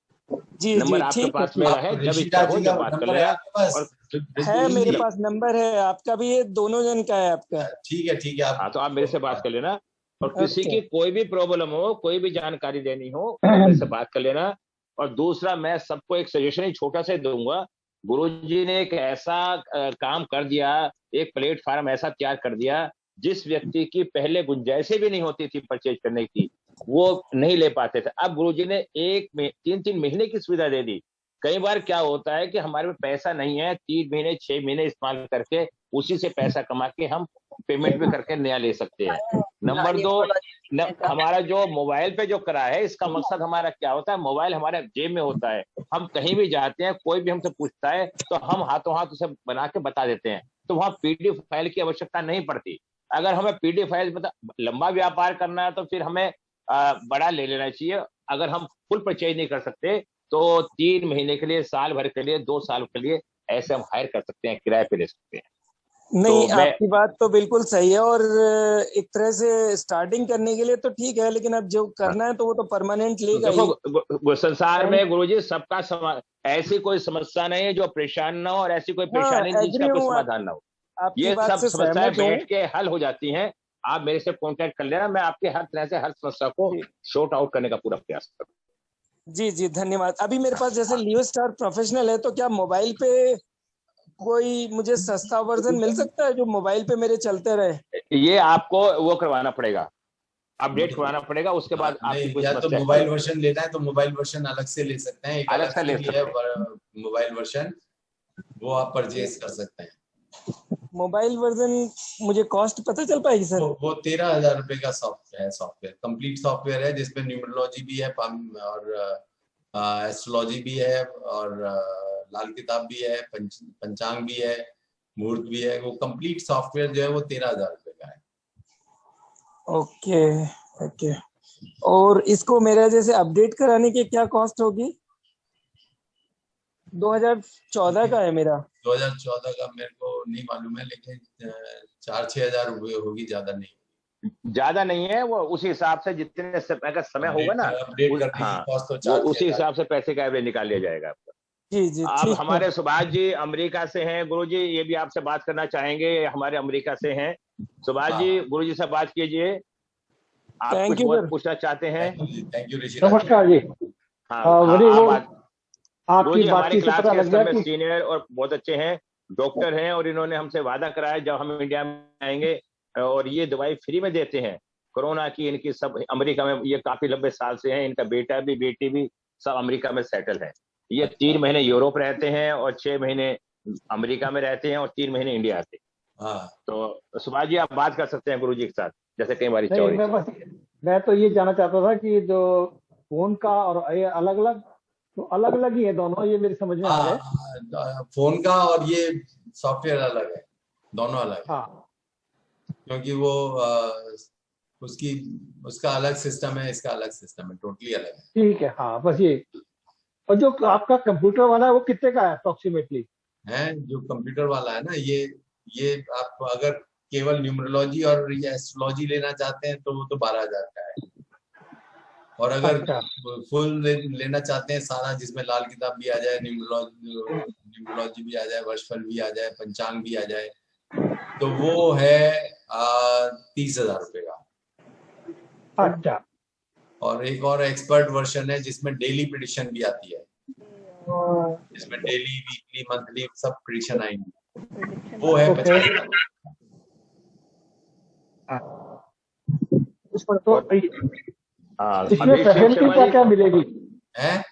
जी नंबर जी, आपके पास मेरा है, जब इच्छा हो जब बात कर लेना। और है मेरे पास नंबर है आपका भी, दोनों जन का है आपका। ठीक है ठीक है। हाँ तो आप मेरे से बात कर लेना। और किसी की कोई भी प्रॉब्लम हो, कोई भी जानकारी देनी हो, मेरे से बात कर लेना। और दूसरा, मैं सबको एक सजेशन ही छोटा सा दूंगा। गुरुजी ने एक ऐसा काम कर दिया, एक प्लेटफॉर्म ऐसा तैयार कर दिया, जिस व्यक्ति की पहले गुंजाइश भी नहीं होती थी परचेज करने की, वो नहीं ले पाते थे। अब गुरुजी ने 3-3 महीने की सुविधा दे दी। कई बार क्या होता है कि हमारे पास पैसा नहीं है, 3 महीने 6 महीने इस्तेमाल करके उसी से पैसा कमा के हम पेमेंट भी करके नया ले सकते हैं। नंबर 2, हमारा जो मोबाइल पे जो करा है, इसका मकसद हमारा क्या होता है, मोबाइल हमारे जेब में होता है, हम कहीं भी जाते हैं, कोई भी हमसे पूछता है तो हम हाथों हाथ उसे बना के बता देते हैं, तो वहां पीडीएफ फाइल की आवश्यकता नहीं पड़ती। अगर हमें पीडीएफ फाइल मतलब लंबा व्यापार करना है तो फिर हमें बड़ा ले लेना चाहिए। अगर हम फुल परचेज नहीं कर सकते तो 3 महीने के लिए, साल भर के लिए, 2 साल के लिए ऐसे हम हायर कर सकते हैं, किराए पे ले सकते हैं। नहीं, तो आपकी बात तो बिल्कुल सही है। और एक तरह से स्टार्टिंग करने के लिए तो ठीक है, लेकिन अब जो करना है तो वो तो परमानेंट लेगा ही। देखो संसार में गुरुजी सबका ऐसी कोई समस्या नहीं है जो परेशान ना हो, और ऐसी कोई परेशानी नहीं जिसका कोई समाधान ना हो। ये सब समस्याएं बैठ के हल हो जाती हैं। आप मेरे से कांटेक्ट कर लेना, मैं आपके हर तरह से हर समस्या को शॉर्ट आउट करने का पूरा प्रयास करूंगा। जी जी धन्यवाद। अभी मेरे पास जैसे लियो स्टार प्रोफेशनल है, तो क्या मोबाइल पे कोई मुझे सस्ता वर्जन मिल सकता है जो मोबाइल पे मेरे चलते रहे? ये आपको वो करवाना पड़ेगा, अपडेट करवाना पड़ेगा, उसके बाद आपकी या तो मोबाइल वर्जन लेना है तो मोबाइल वर्जन अलग से ले सकते हैं, एक अलग से ले सकते हैं मोबाइल वर्जन, वो आप परचेज कर सकते हैं। मोबाइल वर्जन मुझे कॉस्ट पता चल पाएगी सर? वो 13,000 रुपए का सॉफ्टवेयर कंप्लीट सॉफ्टवेयर है, जिसमें न्यूमरोलॉजी भी है और एस्ट्रोलॉजी भी है और लाल किताब भी है, पंचांग भी है, मुहूर्त भी है। वो कंप्लीट सॉफ्टवेयर जो है वो 13,000 रुपए का है। Okay okay. और इसको मेरे जैसे अपडेट कराने की क्या कॉस्ट होगी? 2014 का है मेरा। 2014 का मेरे को नहीं मालूम है, लेकिन 4-6 हजार रुपये होगी, ज्यादा नहीं। ज्यादा नहीं है, वो उसी हिसाब से जितने अगर समय होगा ना अपडेट करने की हाँ, कॉस्ट तो वो 4-6 उसी हजार। हिसाब से पैसे का एवरेज निकाल लिया जाएगा आपका। जी जी अब ठीक है। हमारे सुभाष जी अमेरिका से हैं, गुरु जी ये भी आपसे बात करना चाहेंगे, हमारे अमेरिका से हैं। सुभाष जी गुरु जी से बात कीजिए, आप Thank कुछ you, बहुत sir. पूछना चाहते हैं? थैंक यू ऋषि। नमस्कार जी। हाँ गुरु आप वो गुरु आपकी जी हमारे बातचीत से क्लास पता के लग गया समय कि सीनियर और बहुत अच्छे हैं, डॉक्टर हैं, और इन्होंने हमसे वादा कराया जब हम इंडिया में आएंगे और ये दवाई फ्री में देते हैं कोरोना की। इनकी सब अमेरिका में ये काफी लंबे साल से हैं, इनका बेटा भी बेटी भी सब अमेरिका में सेटल है। ये 3 महीने यूरोप रहते हैं और 6 महीने अमेरिका में रहते हैं और 3 महीने इंडिया आते हैं। हाँ तो सुभाष जी आप बात कर सकते हैं गुरु जी के साथ, जैसे कई बार इच्छा हो नहीं, रही थी। मैं तो ये जानना चाहता था कि जो फोन का और ये अलग अलग, तो अलग अलग ही है दोनों, ये मेरी समझ में आ गए। फोन का और ये सॉफ्टवेयर अलग है, दोनों अलग है। हाँ, क्योंकि वो उसका अलग सिस्टम है, इसका अलग सिस्टम है, टोटली अलग है। ठीक है। हाँ बस ये। और जो आपका कंप्यूटर वाला है वो कितने का है अप्रोक्सीमेटली? है जो कंप्यूटर वाला है ना, ये आप अगर केवल न्यूमरोलॉजी और ये एस्ट्रोलॉजी लेना चाहते हैं तो वो तो 12,000 का है। और अगर फुल लेना चाहते हैं सारा, जिसमें लाल किताब भी आ जाए, न्यूमरोलॉजी भी आ जाए, वर्षफल भी आ जाए, पंचांग भी आ जाए, तो वो है 30,000 रुपए का। अच्छा। और एक और एक्सपर्ट वर्जन है जिसमें डेली प्रेडिक्शन भी आती है, जिसमें डेली वीकली मंथली सब प्रेडिक्शन आएंगी, वो है 50,000। इसमें फैसिलिटी क्या क्या मिलेगी? है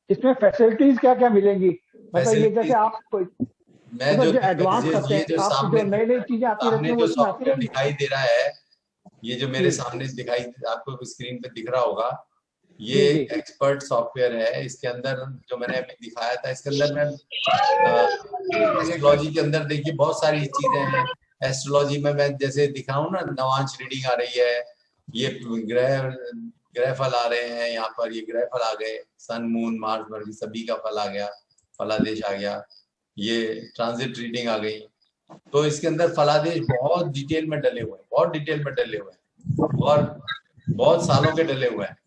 इसमें फैसिलिटीज क्या क्या मिलेंगी? मतलब ये जैसे आप मैं जो एडवांस करते हैं, आप जो नई नई चीजें आती रहती हैं वो इसमें आती रहती दिखाई दे रहा है, ये जो मेरे सामने दिखाई आपको स्क्रीन पे दिख रहा होगा, ये एक्सपर्ट सॉफ्टवेयर है। इसके अंदर जो मैंने अभी दिखाया था, इसके अंदर मैं एस्ट्रोलॉजी के अंदर देखिए बहुत सारी चीजें हैं। एस्ट्रोलॉजी में मैं जैसे दिखाऊं ना, नवांश रीडिंग आ रही है, ये ग्रह फल आ रहे हैं, यहाँ पर ये ग्रह फल आ गए, सन मून मार्स मर्करी सभी का फल आ गया, फलादेश आ गया, ये ट्रांजिट रीडिंग आ गई। तो इसके अंदर फलादेश बहुत डिटेल में डले हुए हैं, बहुत डिटेल में डले हुए हैं और बहुत सालों के डले हुए हैं।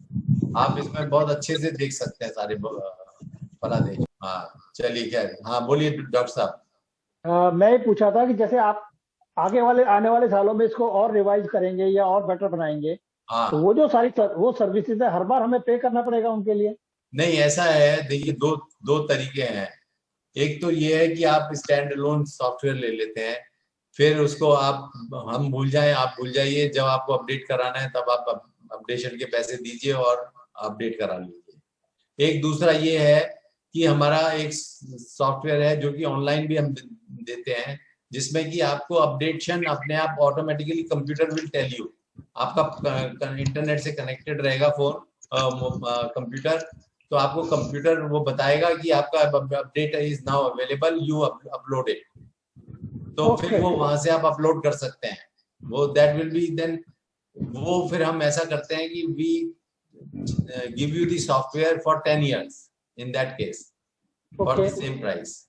आप इसमें बहुत अच्छे से देख सकते हैं सारे फलादेश। हाँ चलिए, क्या है? हाँ बोलिए डॉक्टर साहब। मैं ये पूछा था कि जैसे आप आने वाले सालों में इसको और रिवाइज करेंगे या और बेटर बनाएंगे, तो वो जो सारी वो सर्विसेज है हर बार हमें पे करना पड़ेगा उनके लिए? नहीं, ऐसा है, देखिए दो तरीके हैं। एक तो ये है कि आप स्टैंड अलोन सॉफ्टवेयर ले लेते हैं, फिर उसको हम भूल जाएं, आप भूल जाइए, जब आपको अपडेट कराना है तब आप अपडेशन के पैसे दीजिए और अपडेट करा लीजिए। एक दूसरा ये है कि हमारा एक सॉफ्टवेयर है जो कि ऑनलाइन भी हम देते हैं, जिसमें कि आपको अपडेशन अपने आप automatically computer will tell you. आपका इंटरनेट से कनेक्टेड रहेगा फोन कंप्यूटर, तो आपको कंप्यूटर वो बताएगा कि आपका update is now available, you upload it. तो फिर वो वहां से आप अपलोड कर सकते हैं, वो दैट विल बी देन। वो फिर हम ऐसा करते हैं कि we give you the software for 10 years in that case for the same price.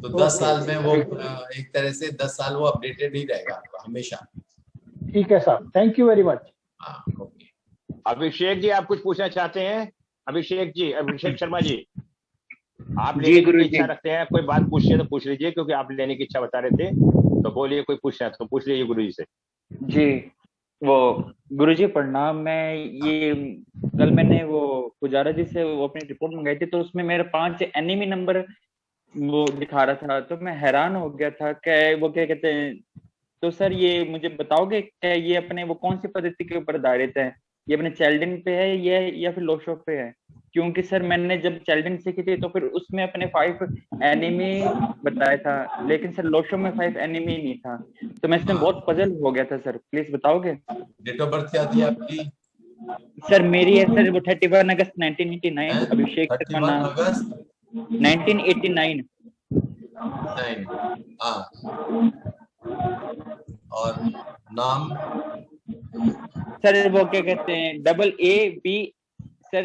तो 10 साल में वो एक तरह से 10 साल वो अपडेटेड ही रहेगा आपका हमेशा। ठीक है साहब, thank you very much. Abhishek ji आप कुछ पूछना चाहते हैं? अभिषेक शर्मा जी, आप लेने की इच्छा रखते हैं, कोई बात पूछिए तो पूछ लीजिए, क्योंकि आप लेने की इच्छा बता रहे थे, तो बोलिए, कोई पूछना है तो पूछ लीजिए गुरु जी से। जी वो गुरु जी प्रणाम। मैं ये कल मैंने वो पुजारा जी से वो अपनी रिपोर्ट मंगाई थी, तो उसमें मेरे 5 एनिमी नंबर वो दिखा रहा था, तो मैं हैरान हो गया था। क्या वो क्या कहते हैं, तो सर ये मुझे बताओगे क्या ये अपने वो कौन सी पद्धति के ऊपर आधारित है? ये अपने चैल्डिन पे है ये या फिर लोशो पे है? क्योंकि सर मैंने जब चैल्डिन सीखी थी तो फिर उसमें अपने 5 एनिमी बताया था, लेकिन सर लोशो में 5 एनिमी नहीं था, तो मैं इसमें बहुत पजल हो गया था। सर प्लीज बताओगे। डेट ऑफ बर्थ क्या थी आपकी? सर मेरी है सर वो 31 अगस्त 1989। अभिषेक 31 अगस्त 1989। और नाम सर वो क्या कहते हैं AAB sir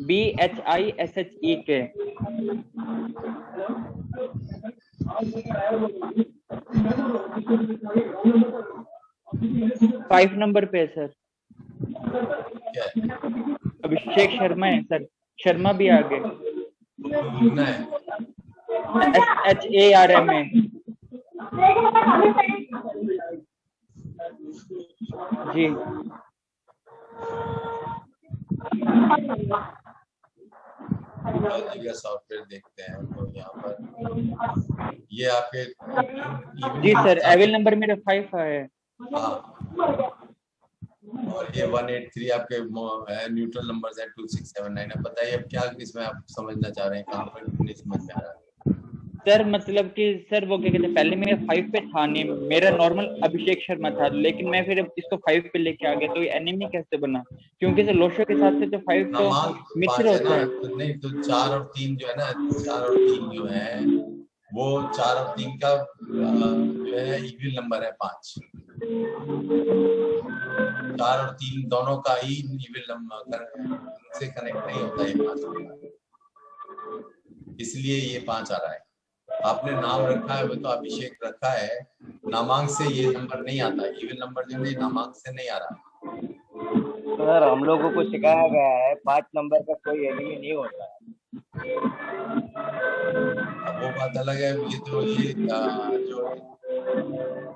AABHISHEK। Five number पे है सर। क्या है? अभिषेक शर्मा है सर, शर्मा भी आगे। लिखना है SHARMA। जी सॉफ्टवेयर देखते हैं तो यहाँ पर ये आपके जी सर, एविल नंबर मेरा 5 है। हाँ, और ये 183 आपके न्यूट्रल नंबर्स है, 2679 है। बताइए अब क्या इसमें आप समझना चाह रहे हैं, कहाँ पर नहीं समझ में आ रहा है? सर मतलब कि सर वो क्या कहते हैं, पहले मेरे 5 पे था नहीं, मेरा नॉर्मल अभिषेक शर्मा था, लेकिन मैं फिर इसको 5 पे लेके आ गया, तो ये एनिमी कैसे बना? क्योंकि सर लोशो के साथ से तो 5 तो मिक्सर होता है। तो नहीं तो 4 और 3 जो है ना, 4 और 3 जो है वो 4 और 3 का जो है इक्वल नंबर है 5। 4 और 3 दोनों का ही इक्वल नंबर से कनेक्ट नहीं होता है 5, इसलिए ये 5 आ रहा है। आपने नाम रखा है वो तो अभिषेक रखा है, नामांक से ये नंबर नहीं आता, इवन नंबर जो नहीं नामांक से नहीं आ रहा। सर हम लोगों को सिखाया गया है 5 नंबर का कोई एनिमी नहीं होता है। अब वो बात अलग है, ये तो ये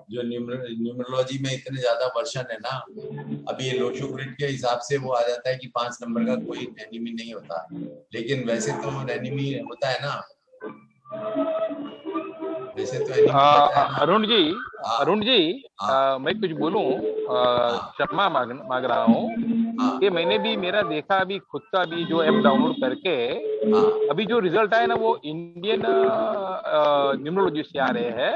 जो न्यूमरोलॉजी में इतने ज्यादा वर्षन है ना, अभी ये लोशो ग्रिड के हिसाब से वो आ जाता है कि 5 नंबर का कोई एनिमी नहीं होता, लेकिन वैसे तो एनिमी होता है ना, वैसे तो अरुण जी मैं कुछ बोलूं, क्षमा मांग रहा हूँ कि मैंने भी मेरा देखा अभी खुद का भी जो ऐप डाउनलोड करके अभी जो रिजल्ट आए ना वो इंडियन न्यूमरोलॉजी से आ रहे हैं।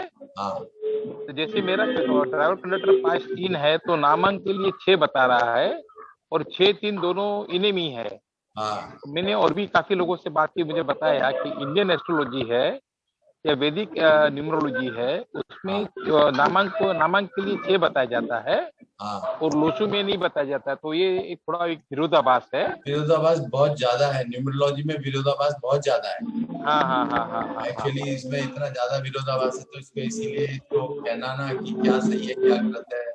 तो जैसे मेरा ट्रैवल कंडक्टर 5-3 है तो नामांक के लिए 6 बता रहा है और 6-3 दोनों इनेमी है। मैंने और भी काफी लोगों से बात की, मुझे बताया कि इंडियन एस्ट्रोलॉजी है या वैदिक न्यूमरोलॉजी है, उसमें नामांक के लिए 6 बताया जाता है और लोशो में नहीं बताया जाता है, तो ये एक थोड़ा एक विरोधाभास है। विरोधाभास बहुत ज्यादा है न्यूमरोलॉजी में, विरोधाभास बहुत ज्यादा है। हाँ। एक्चुअली इसमें इतना ज्यादा विरोधाभास है तो इसको इसीलिए इसको कहना ना कि क्या सही है क्या गलत है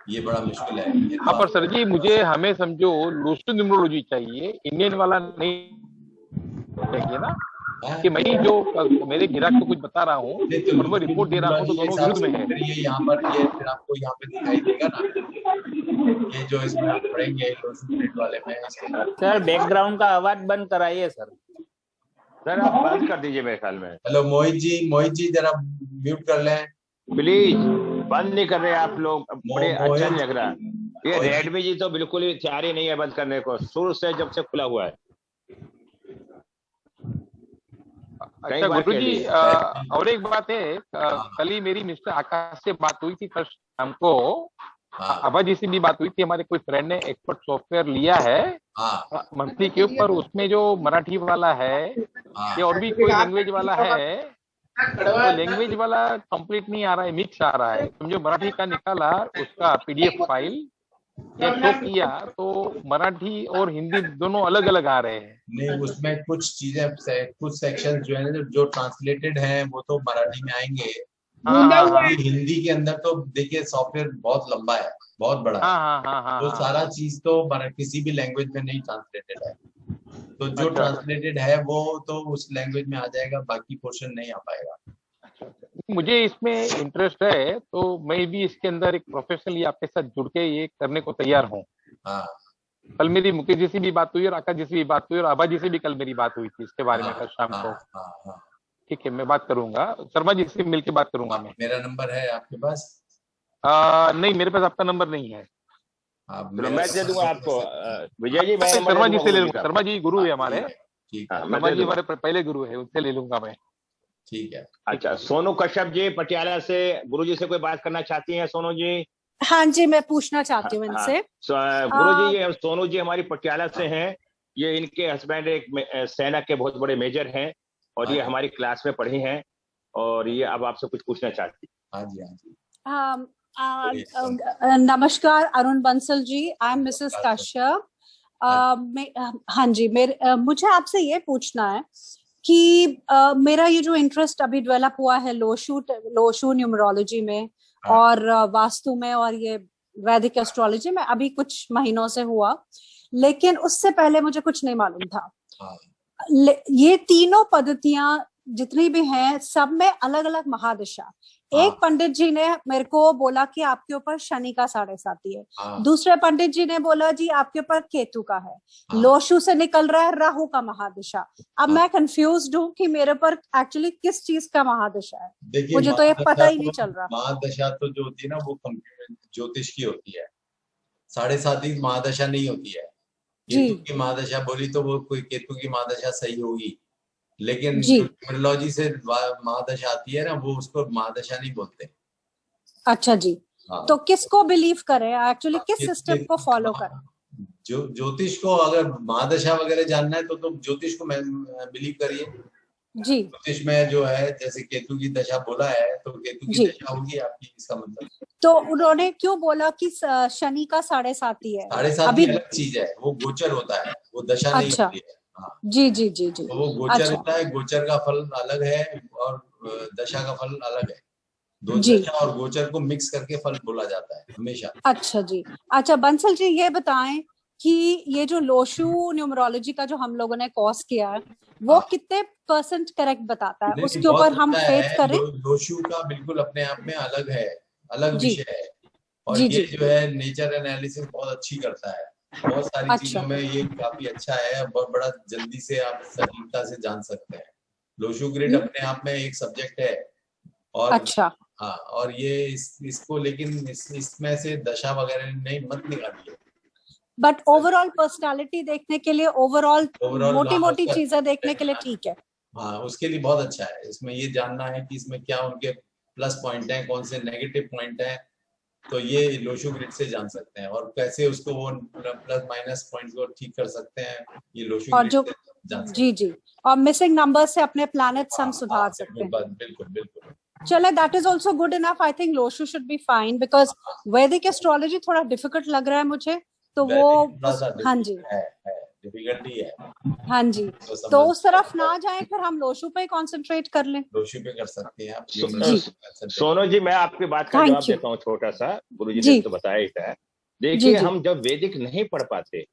ये बड़ा मुश्किल है। हाँ पर सर जी मुझे हमें समझो लोशो न्यूमरोलॉजी चाहिए, इंडियन वाला नहीं चाहिए ना, कि मैं जो मेरे ग्राहक को कुछ बता रहा हूँ और मैं रिपोर्ट दे रहा हूँ तो दोनों विरुद्ध में है। फिर ये यहाँ पर ये फिर आपको यहाँ पे दिखाई देगा ना, ये जो इसमें आप पढ़ेंगे वाले में। सर बैकग्राउंड का आवाज बंद कराइए सर आप बंद कर दीजिए मेरे ख्याल में। हेलो मोहित जी जरा म्यूट कर लें प्लीज। बंद नहीं कर रहे आप लोग, बड़े अच्छा नहीं लग रहा। ये रेडमी जी तो बिल्कुल ही तैयार ही नहीं है बंद करने को, शुरू से जब से खुला हुआ है। अच्छा गुरुजी और एक बात है, कल ही मेरी मिस्टर आकाश से बात हुई थी, कल शाम को आभा जी से भी बात हुई थी। हमारे कोई फ्रेंड ने एक्सपर्ट सॉफ्टवेयर लिया है मंथली के ऊपर, उसमें जो मराठी वाला है या और भी कोई लैंग्वेज वाला है, तो लैंग्वेज वाला कंप्लीट नहीं आ रहा है, मिक्स आ रहा है। समझो मराठी का निकाला उसका PDF फाइल या शो किया तो मराठी और हिंदी दोनों अलग अलग आ रहे हैं। नहीं उसमें कुछ चीजें कुछ सेक्शन जो है जो ट्रांसलेटेड हैं वो तो मराठी में आएंगे। हिंदी के अंदर तो देखिए सॉफ्टवेयर बहुत लंबा है, बहुत बड़ा है, तो सारा चीज तो किसी भी लैंग्वेज में नहीं ट्रांसलेटेड है, तो जो ट्रांसलेटेड है वो तो उस लैंग्वेज में आ जाएगा, बाकी पोर्शन नहीं आ पाएगा। मुझे इसमें इंटरेस्ट है तो मैं भी इसके अंदर एक प्रोफेशनली आपके साथ जुड़ के ये करने को तैयार हूँ। कल मेरी मुकेश जी से भी बात हुई और आकाश जी से भी बात हुई और आभा जी से भी कल मेरी बात हुई थी इसके बारे में कल शाम को। ठीक है मैं बात करूंगा, शर्मा जी से मिलकर बात करूंगा मैं। मेरा नंबर है आपके पास? नहीं मेरे पास आपका नंबर नहीं है। मैं दे दूंगा आपको विजय जी, मैं शर्मा जी से ले लूंगा। शर्मा जी गुरु है हमारे, शर्मा जी हमारे पहले गुरु है, उनसे ले लूंगा मैं। ठीक है। अच्छा सोनू कश्यप जी पटियाला से गुरुजी से कोई बात करना चाहती हैं? सोनू जी। हाँ जी मैं पूछना चाहती हूँ इनसे। गुरुजी ये सोनू जी हमारी पटियाला से हैं, ये इनके हस्बैंड एक सेना के बहुत बड़े मेजर हैं और ये हमारी क्लास में पढ़ी हैं और ये अब आपसे कुछ पूछना चाहती हैं। हाँ जी नमस्कार Arun Bansal ji, I am Mrs Kashyap. हाँ जी मुझे आपसे ये पूछना है कि मेरा ये जो इंटरेस्ट अभी डेवलप हुआ है लोशू न्यूमरोलॉजी में और वास्तु में और ये वैदिक एस्ट्रोलॉजी में अभी कुछ महीनों से हुआ, लेकिन उससे पहले मुझे कुछ नहीं मालूम था। ये तीनों पद्धतियां जितनी भी हैं सब में अलग अलग महादशा। एक पंडित जी ने मेरे को बोला कि आपके ऊपर शनि का 7.5 है, दूसरे पंडित जी ने बोला जी आपके ऊपर केतु का है, लोशू से निकल रहा है राहु का महादशा। अब मैं कंफ्यूज्ड हूँ कि मेरे पर एक्चुअली किस चीज का महादशा है, मुझे तो ये पता ही नहीं चल रहा। महादशा तो जो होती है ना वो ज्योतिष की होती है, 7.5 महादशा नहीं होती है। केतु की महादशा बोली तो वो कोई केतु की महादशा सही होगी, लेकिन न्यूमरोलॉजी से महादशा आती है ना वो उसको महादशा नहीं बोलते। अच्छा जी। तो किसको बिलीव करें एक्चुअली, किस सिस्टम को फॉलो करें? जो ज्योतिष को अगर महादशा वगैरह जानना है तो ज्योतिष को बिलीव करिए जी। ज्योतिष में जो है जैसे केतु की दशा बोला है तो केतु की दशा होगी आपकी, इसका मतलब। तो उन्होंने क्यों बोला कि शनि का 7.5 है? 7.5 अलग चीज है, वो गोचर होता है, वो दशा नहीं होती है। जी जी जी जी। तो वो गोचर होता है, गोचर का फल अलग है और दशा का फल अलग है। दो दशा और गोचर को मिक्स करके फल बोला जाता है हमेशा। अच्छा जी। अच्छा बंसल जी ये बताएं कि ये जो लोशू न्यूमरोलॉजी का जो हम लोगों ने कोर्स किया है वो कितने % करेक्ट बताता है, उसके ऊपर हम फेथ करें? लोशू का बिल्कुल अपने आप में अलग है, अलग विषय है। और ये जो है नेचर एनालिसिस बहुत अच्छी करता है, बहुत सारी चीजों में ये काफी अच्छा है, बहुत बड़ा जल्दी से आप सटीकता से जान सकते हैं। लोशू ग्रिड अपने आप में एक सब्जेक्ट है और हाँ, और ये इसको लेकिन इसमें से दशा वगैरह नहीं मत निकालिए, बट ओवरऑल पर्सनालिटी देखने के लिए, ओवरऑल मोटी मोटी चीजें देखने के लिए ठीक है। हाँ उसके लिए बहुत अच्छा है। इसमें ये जानना है कि इसमें क्या उनके प्लस पॉइंट हैं, कौन से नेगेटिव पॉइंट हैं, तो ये लोशू ग्रिड से जान सकते हैं। और कैसे उसको वो प्लस माइनस पॉइंट को ठीक कर सकते हैं, ये लोशू ग्रिड से जान सकते हैं। जी। और मिसिंग नंबर से अपने प्लैनेट्स हम सुधार सकते हैं। बिल्कुल बिल्कुल। चले, that is also good enough. I think Lo Shu should be fine because वैदिक एस्ट्रोलॉजी थोड़ा डिफिकल्ट लग रहा है मुझे, तो वो हाँ जी डिफिकल्टी है। हाँ जी, तो उस तरफ ना जाए, फिर हम लोशू पे कंसंट्रेट कर लें। लोशू पे कर सकते हैं आप। सोनू जी मैं आपकी बात का जवाब देता हूँ छोटा सा, गुरुजी ने तो बताया ही था। देखिए हम जब वैदिक नहीं पढ़ पाते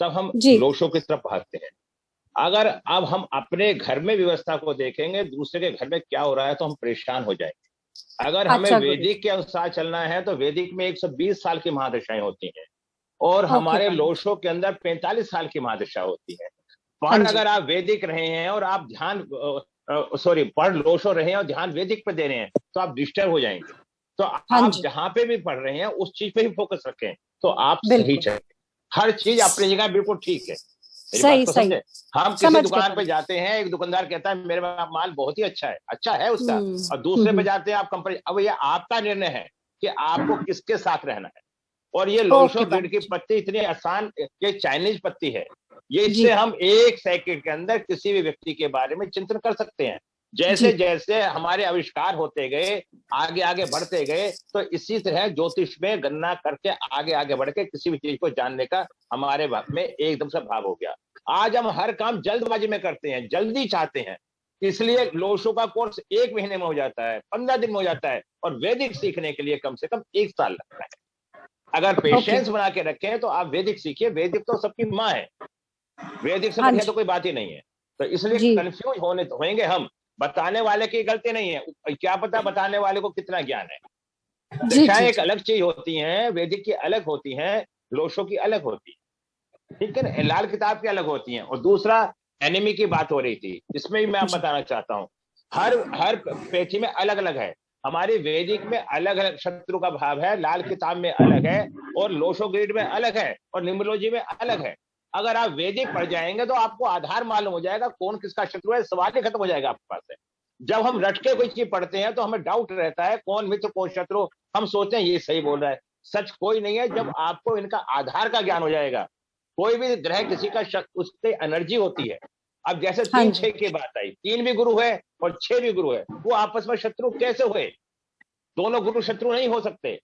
तब हम लोशो की तरफ भागते हैं। अगर अब हम अपने घर में व्यवस्था को देखेंगे, दूसरे के घर में क्या हो रहा है, तो हम परेशान हो जाएंगे। अगर हमें वैदिक के अनुसार चलना है तो वैदिक में 120 साल की महादशाएं होती हैं और हमारे लोशो के अंदर 45 साल की महादशा होती है। पर अगर आप वैदिक रहे हैं और आप ध्यान पढ़ लोशो रहे हैं और ध्यान वैदिक पे दे रहे हैं तो आप डिस्टर्ब हो जाएंगे। तो आप जहां पे भी पढ़ रहे हैं उस चीज पे ही फोकस रखें तो आप सही चलें। हर चीज अपनी जगह बिल्कुल ठीक है। सही सही। हम किसी दुकान पे जाते हैं, एक दुकानदार कहता है मेरे माल बहुत ही अच्छा है उसका, और दूसरे पे जाते हैं आप कंपेयर। अब ये आपका निर्णय है कि आपको किसके साथ रहना है। और ये लोशो ग्रिड की पत्ती इतनी आसान, ये चाइनीज पत्ती है, ये इससे हम 1 सेकंड के अंदर किसी भी व्यक्ति के बारे में चिंतन कर सकते हैं। जैसे जैसे हमारे आविष्कार होते गए, आगे आगे बढ़ते गए, तो इसी तरह ज्योतिष में गणना करके आगे आगे बढ़ के किसी भी चीज को जानने का हमारे में एकदम से भाव हो गया। आज हम हर काम जल्दबाजी में करते हैं, जल्दी चाहते हैं, इसलिए लोशो का कोर्स 1 महीने में हो जाता है, 15 दिन में हो जाता है, और वैदिक सीखने के लिए कम से कम 1 साल लगता है। अगर पेशेंस बना के रखें तो आप वैदिक सीखिए। वैदिक तो सबकी माँ है, वैदिक से बढ़िया तो कोई बात ही नहीं है। तो इसलिए कंफ्यूज होंगे हम, बताने वाले की गलती नहीं है, क्या पता बताने वाले को कितना ज्ञान है। दशाएं एक अलग चीज होती हैं, वैदिक की अलग होती हैं, लोशो की अलग होती है, ठीक है ना, लाल किताब की अलग होती हैं। और दूसरा एनिमी की बात हो रही थी, इसमें भी मैं बताना चाहता हूँ, हर पेची में अलग अलग है। हमारी वैदिक में अलग अलग शत्रु का भाव है, लाल किताब में अलग है, और लोशो ग्रिड में अलग है, और न्यूमरोलॉजी में अलग है। अगर आप वैदिक पढ़ जाएंगे तो आपको आधार मालूम हो जाएगा कौन किसका शत्रु है, सवाल ही खत्म हो जाएगा आपके पास से। जब हम रट के कोई चीज पढ़ते हैं तो हमें डाउट रहता है कौन मित्र कौन शत्रु, हम सोचते हैं ये सही बोल रहा है, सच कोई नहीं है। जब आपको इनका आधार का ज्ञान हो जाएगा, कोई भी ग्रह किसी का उसकी एनर्जी होती है। अब जैसे 3-6 की बात आई, 3 भी गुरु है और 6 भी गुरु है, वो आपस में शत्रु कैसे हुए? दोनों गुरु शत्रु नहीं हो सकते।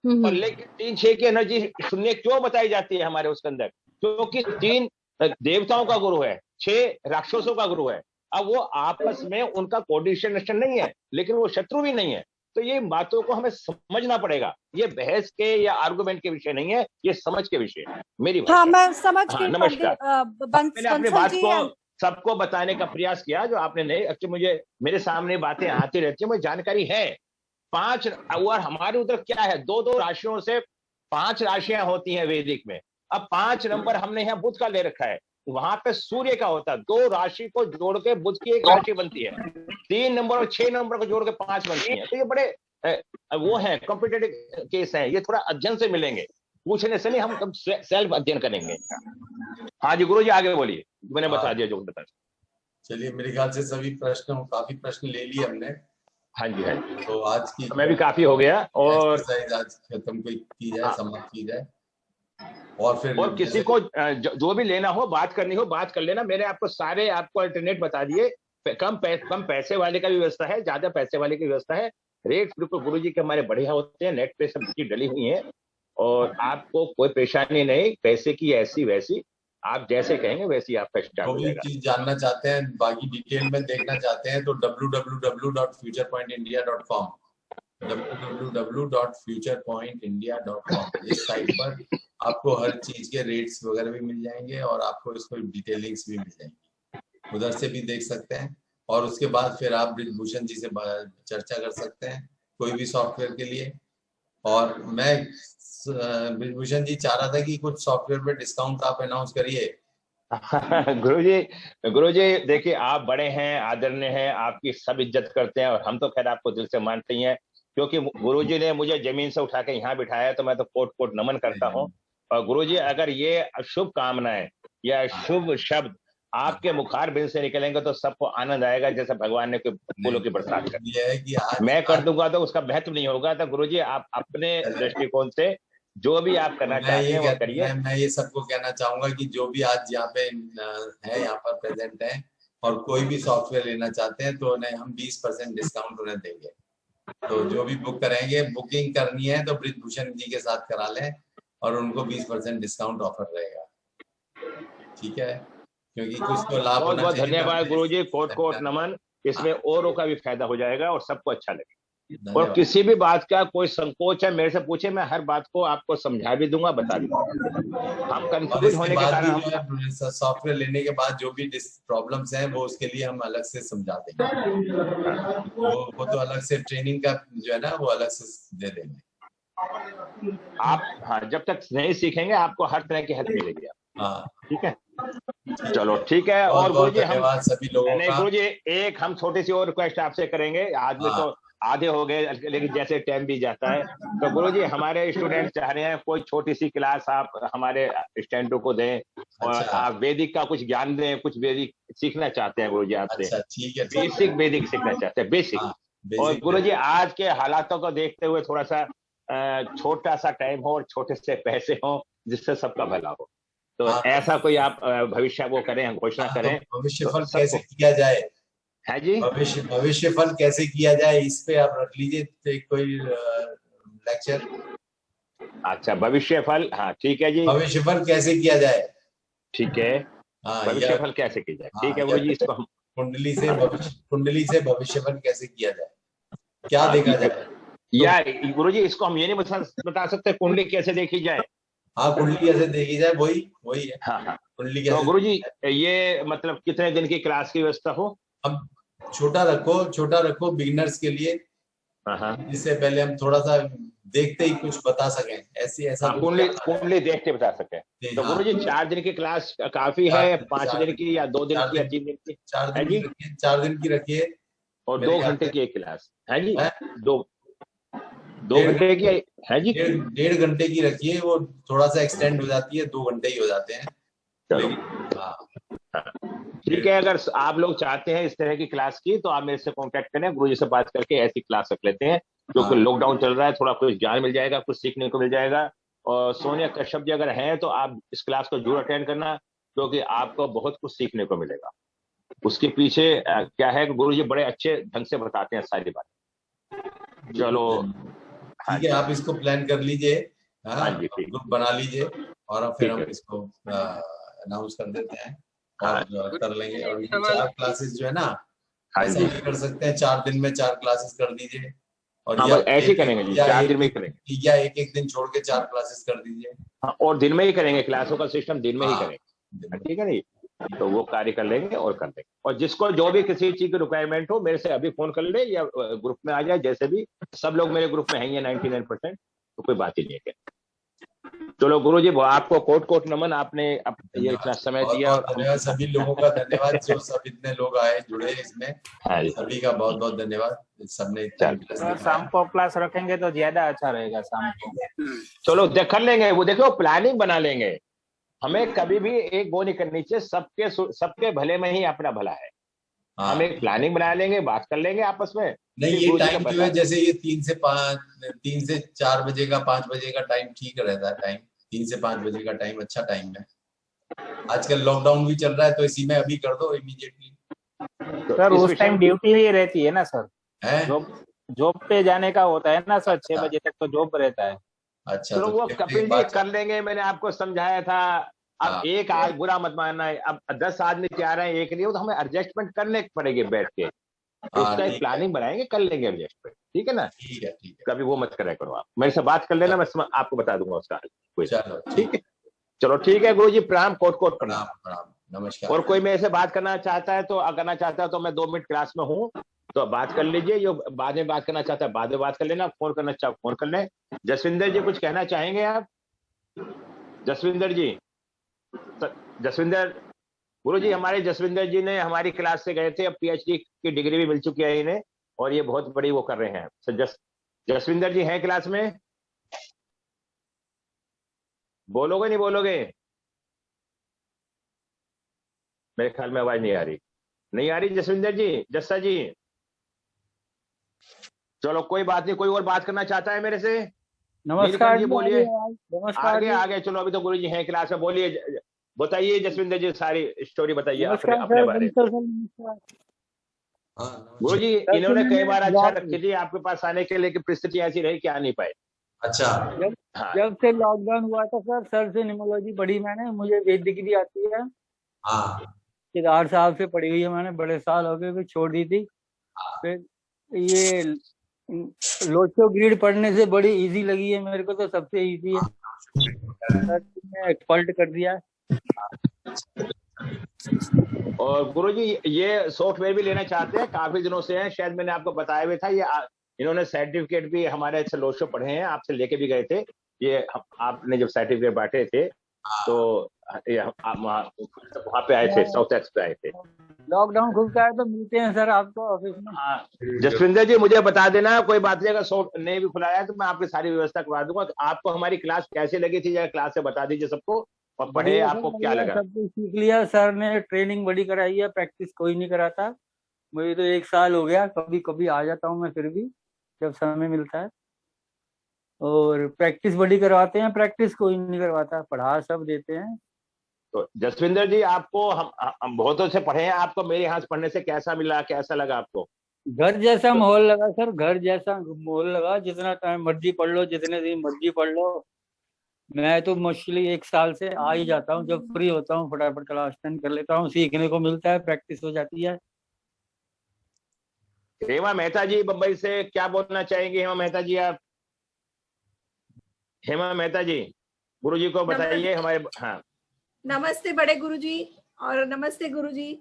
और लेकिन 3-6 की एनर्जी शून्य क्यों बताई जाती है हमारे उसके अंदर? क्योंकि 3 देवताओं का गुरु है, 6 राक्षसों का गुरु है। अब वो आपस में उनका कोऑर्डिनेशन नहीं है, लेकिन वो शत्रु भी नहीं है। तो ये बातों को हमें समझना पड़ेगा। ये बहस के या आर्गुमेंट के विषय नहीं है, ये समझ के विषय है। मेरी भाषा। हाँ, मैं समझ हाँ, गई। नमस्कार। मैंने अपनी बंसल बात जी को सबको बताने का प्रयास किया जो आपने नहीं। एक्चुअली मुझे मेरे सामने बातें आती रहती है, मुझे जानकारी है। 5 और हमारे उधर क्या है, 2-2 राशियों से 5 राशियां होती हैं वैदिक में। अब 5 नंबर हमने यहाँ बुध का ले रखा है, वहां पे सूर्य का होता है। 2 राशि को जोड़ के बुध की एक राशि बनती है। 3 नंबर और 6 नंबर को जोड़ के 5 बनती है। तो ये बड़े वो है कॉम्पिटेटिव केस है, ये थोड़ा अध्ययन से मिलेंगे, पूछने से नहीं, हम सेल्फ अध्ययन करेंगे। हाँ जी गुरु जी आगे बोलिए, मैंने बता दिया जो बता। चलिए, मेरे ख्याल से सभी काफी प्रश्न ले लिए हमने। हाँ जी, हाँ जी। तो आज की समय भी काफी हो गया और एक्सरसाइज आज खत्म की जाए, समाप्त की जाए। और फिर किसी को जो भी लेना हो, बात करनी हो, बात कर लेना। मैंने आपको सारे अल्टरनेट बता दिए। कम पैसे वाले का भी व्यवस्था है, ज्यादा पैसे वाले की व्यवस्था है। रेट बिल्कुल गुरु जी के हमारे बढ़िया होते हैं, नेट पे सब चीज डली हुई है और आपको कोई परेशानी नहीं, पैसे की ऐसी वैसी, आप जैसे कहेंगे वैसी आपका स्टार्ट हो जाएगा। चीज जानना चाहते हैं, बाकी डिटेल में देखना चाहते हैं तो www.futurepointindia.com www.futurepointindia.com इस साइट पर आपको हर चीज के रेट्स वगैरह भी मिल जाएंगे और आपको इसको डिटेलिंग्स भी मिल जाएंगी, उधर से भी देख सकते हैं। और उसके बाद फिर आप बृजभूषण जी से चर्चा कर सकते हैं कोई भी सॉफ्टवेयर के लिए। और मैं बृजभूषण जी चाह रहा था कि कुछ सॉफ्टवेयर पे डिस्काउंट आप अनाउंस करिए। गुरुजी देखिए, आप बड़े हैं, आदरणीय हैं, आपकी सब इज्जत करते हैं और हम तो खैर आपको दिल से मानते ही हैं, क्योंकि गुरुजी ने मुझे जमीन से उठा के यहाँ बिठाया, तो मैं तो कोट कोट नमन करता हूँ। और गुरुजी अगर ये शुभ कामनाएं या शुभ शब्द आपके मुखार बिंद से निकलेंगे तो सबको आनंद आएगा, जैसे भगवान ने फूलों की बरसात कर दी है कि मैं कर दूंगा तो उसका महत्व नहीं होगा। तो गुरुजी आप अपने दृष्टिकोण से जो भी आप करना चाहते हैं वो करिए। मैं ये सबको कहना चाहूंगा कि जो भी आज यहाँ पे है, यहाँ पर प्रेजेंट है और कोई भी सॉफ्टवेयर लेना चाहते हैं तो उन्हें हम 20% डिस्काउंट उन्हें देंगे। तो जो भी बुक करेंगे, बुकिंग करनी है तो बृजभूषण जी के साथ करा लें और उनको 20% डिस्काउंट ऑफर रहेगा। ठीक है, क्योंकि कुछ तो लाभ बहुत बहुत धन्यवाद गुरुजी, कोट कोट नमन। इसमें औरों का भी फायदा हो जाएगा और सबको अच्छा लगेगा। और किसी भी बात का कोई संकोच है मेरे से पूछे, मैं हर बात को आपको समझा भी दूंगा, बता भी दूंगा। हम कंफ्यूज होने के कारण हम सॉफ्टवेयर लेने के बाद जो भी प्रॉब्लम्स हैं वो उसके लिए हम अलग से समझा देंगे। वो तो अलग से ट्रेनिंग का जो है ना वो अलग से दे देंगे आप। हाँ, जब तक नहीं सीखेंगे आपको हर तरह की हेल्प मिलेगी। हाँ ठीक है, चलो ठीक है। और गुरुजी हम सभी लोगों का गुरुजी एक हम छोटी सी और रिक्वेस्ट आपसे करेंगे। आज में तो आधे हो गए, लेकिन जैसे टाइम भी जाता है तो गुरुजी हमारे स्टूडेंट चाह रहे हैं कोई छोटी सी क्लास आप हमारे स्टूडेंटों को दें और आप वैदिक का कुछ ज्ञान दें, कुछ वैदिक सीखना चाहते हैं गुरुजी आपसे। ठीक है, बेसिक वैदिक सीखना चाहते हैं, बेसिक। और गुरुजी आज के हालातों को देखते हुए थोड़ा सा छोटा सा टाइम हो और छोटे से पैसे हो जिससे सबका भला हो, तो ऐसा कोई आप भविष्य वो करें, घोषणा करें। भविष्य फल कैसे किया जाए है जी, भविष्य फल कैसे किया जाए, इस पे आप रख लीजिए कोई लेक्चर। अच्छा, भविष्य फल, हाँ ठीक है जी। भविष्य फल कैसे किया जाए, ठीक है। भविष्य फल कैसे किया जाए, ठीक है गुरुजी। इसको हम कुंडली से भविष्य फल कैसे किया जाए, क्या देखा जाए। या गुरुजी इसको हम ये नहीं बता सकते कुंडली कैसे देखी जाए। हाँ, कुंडली कैसे देखी जाए, वही है। हाँ, कुंडली तो गुरुजी ये मतलब कितने दिन की क्लास की व्यवस्था हो। अब छोटा रखो बिगिनर्स के लिए, जिससे पहले हम थोड़ा सा देखते ही कुछ बता सकें। ऐसा कुंडली देख के बता सकें। तो गुरुजी 4 दिन की क्लास काफी है, 5 दिन की या 2 दिन की या 3 दिन की। 4 दिन की रखिए और 2 घंटे की एक क्लास है जी। 2 घंटे की है जी, 1.5 घंटे की रखिए, वो थोड़ा सा एक्सटेंड हो जाती है, 2 घंटे ही हो जाते हैं। ठीक है, अगर आप लोग चाहते हैं इस तरह की क्लास की तो आप मेरे से कांटेक्ट करें, गुरुजी से बात करके ऐसी क्लास रख लेते हैं, क्योंकि लॉकडाउन चल रहा है, थोड़ा कुछ ज्ञान मिल जाएगा, कुछ सीखने को मिल जाएगा। और सोनिया कश्यप जी अगर हैं तो आप इस क्लास को जरूर अटेंड करना, क्योंकि आपको बहुत कुछ सीखने को मिलेगा। उसके पीछे क्या है कि गुरुजी बड़े अच्छे ढंग से बताते हैं सारी बातें। चलो ठीक है, आप इसको प्लान कर लीजिए, ग्रुप बना लीजिए और फिर हम इसको अनाउंस कर देते हैं। और कर लेंगे। और ये 4 क्लासेस जो है ना, ऐसा भी कर सकते हैं 4 दिन में 4 क्लासेस कर दीजिए, और हाँ, बस ऐसे ही करेंगे जी, 4 दिन में ही करेंगे, या एक दिन छोड़ के 4 क्लासेस कर दीजिए। हाँ, और दिन में ही करेंगे, क्लासों का सिस्टम दिन में ही करेंगे, ठीक है नहीं? तो वो कार्य कर लेंगे और कर देंगे। और जिसको जो भी किसी चीज की रिक्वायरमेंट हो मेरे से अभी फोन कर ले या ग्रुप में आ जाए, जैसे भी, सब लोग मेरे ग्रुप में हैं 99%, तो कोई बात ही नहीं है। चलो गुरुजी, आपको कोट नमन, आपने ये इतना समय दिया। धन्यवाद सभी लोगों का, धन्यवाद जो सब इतने लोग आए जुड़े इसमें, सभी का बहुत बहुत धन्यवाद। सबने शाम को क्लास रखेंगे तो ज्यादा अच्छा रहेगा शाम को। चलो कर लेंगे, वो देखो प्लानिंग बना लेंगे। हमें कभी भी एक वो नहीं करनी चाहिए, सबके भले में ही अपना भला है। हम एक प्लानिंग बना लेंगे, बात कर लेंगे आपस में। नहीं, ये टाइम जो है जैसे ये 3 से 4 बजे का, 5 बजे का टाइम ठीक रहता है। टाइम 3 से 5 बजे का टाइम अच्छा टाइम है। आजकल लॉकडाउन भी चल रहा है, तो इसी में अभी कर दो इमीडिएटली। सर उस टाइम ड्यूटी ही रहती है ना सर, जॉब पे जाने का होता है ना सर, 6 बजे तक तो जॉब रहता है। अच्छा, तो वो कपिल जी कर लेंगे, मैंने आपको समझाया था। अब एक आज बुरा मत मानना है, अब 10 आदमी तैयार हैं एक नहीं हो, तो हमें एडजस्टमेंट करने पड़ेगी बैठ के। उसका एक प्लानिंग बनाएंगे, कर लेंगे एडजस्टमेंट, ठीक है ना? ठीक है। कभी वो मत करे करो, आप मेरे से बात कर लेना, मैं आपको बता दूंगा उसका हल। ठीक है, चलो ठीक है गुरु जी, प्रणाम, कोट प्रणाम, नमस्कार। और कोई मेरे से बात करना चाहता है तो मैं 2 मिनट क्लास में हूँ, तो बात कर लीजिए। जो बाद में बात करना चाहता है बाद में बात कर लेना, फोन करना चाहो फोन कर ले। जसविंदर जी कुछ कहना चाहेंगे आप? जसविंदर जी, गुरु जी, हमारे जसविंदर जी ने हमारी क्लास से गए थे, अब PhD की डिग्री भी मिल चुकी है इन्हें, और ये बहुत बड़ी वो कर रहे हैं। जसविंदर जी हैं क्लास में? बोलोगे नहीं बोलोगे? मेरे ख्याल में आवाज नहीं आ रही जसविंदर जी, जस्सा जी। चलो कोई बात नहीं, कोई और बात करना चाहता है मेरे से? नमस्कार जी, बोलिए। नमस्कार। आगे चलो, अभी तो गुरु जी हैं क्लास में, बोलिए, बताइए जसविंदर जी, सारी स्टोरी बताइए अपने बारे में। गुरु जी, इन्होंने कई बार अच्छा रखी थी आपके पास आने के लिए, कि परिस्थिति ऐसी रही कि आ नहीं पाए। अच्छा, जब से लॉकडाउन हुआ था सर से निमोलॉजी पढ़ी मैंने, मुझे वैदिक भी आती है। 4 साल से पढ़ी हुई है मैंने, बड़े साल हो गए, फिर छोड़ दी थी। फिर ये लोचो ग्रिड पढ़ने से बड़ी इजी लगी है मेरे को, तो सबसे इजी है सर, मैं एक्सपर्ट कर दिया। और गुरुजी, ये सॉफ्टवेयर भी लेना चाहते हैं, काफी दिनों से हैं, शायद मैंने आपको बताया भी था। ये इन्होंने सर्टिफिकेट भी हमारे से लोशो पढ़े हैं, आपसे लेके भी गए थे। ये आपने जब सर्टिफिकेट बांटे थे तो वहाँ पे आए थे, साउथ एक्स पे आए थे। लॉकडाउन खुलता है तो मिलते हैं सर आपको ऑफिस में। जसविंदर जी, मुझे बता देना, कोई बात नहीं, अगर सॉफ्ट नहीं भी खुलाया है तो मैं आपकी सारी व्यवस्था करवा दूंगा। तो आपको हमारी क्लास कैसे लगी थी, या क्लास से बता दीजिए सबको, और पढ़े आपको क्या लगा? सब कुछ सीख लिया सर ने, ट्रेनिंग बड़ी कराई है, प्रैक्टिस कोई नहीं कराता। मुझे तो 1 साल हो गया, कभी कभी आ जाता हूँ मैं, फिर भी जब समय मिलता है। और प्रैक्टिस बड़ी करवाते हैं, प्रैक्टिस कोई नहीं करवाता, पढ़ा सब देते हैं। तो जसविंदर जी, आपको हम बहुतों से पढ़े हैं, आपको मेरे यहाँ से पढ़ने से कैसा मिला, कैसा लगा आपको? घर जैसा माहौल लगा सर, घर जैसा माहौल लगा। जितना टाइम मर्जी पढ़ लो, जितने दिन मर्जी पढ़ लो। मैं तो मुश्किल 1 साल से आ ही जाता हूँ, जब फ्री होता हूँ फटाफट क्लास अटेंड कर लेता हूँ, सीखने को मिलता है, प्रैक्टिस हो जाती है। हेमा मेहता जी बम्बई से क्या बोलना चाहेंगे? हेमा मेहता जी, आप? हेमा मेहता जी, गुरुजी को बताइए हमारे। हाँ, नमस्ते बड़े गुरुजी, और नमस्ते गुरुजी।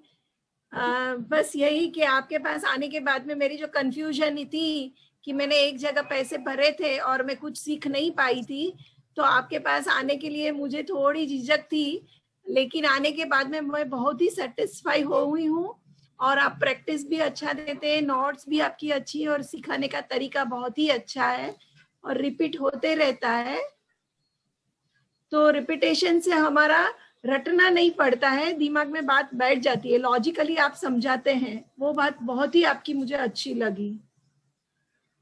बस यही कि आपके पास आने के बाद में मेरी जो कंफ्यूजन थी कि मैंने एक जगह पैसे भरे थे और मैं कुछ सीख नहीं पाई थी, तो आपके पास आने के लिए मुझे थोड़ी झिझक थी, लेकिन आने के बाद में मैं बहुत ही सेटिस्फाई हो हुई हूँ। और आप प्रैक्टिस भी अच्छा देते हैं, नोट्स भी आपकी अच्छी है, और सिखाने का तरीका बहुत ही अच्छा है, और रिपीट होते रहता है। तो रिपीटेशन से हमारा रटना नहीं पड़ता है, दिमाग में बात बैठ जाती है, लॉजिकली आप समझाते हैं, वो बात बहुत ही आपकी मुझे अच्छी लगी।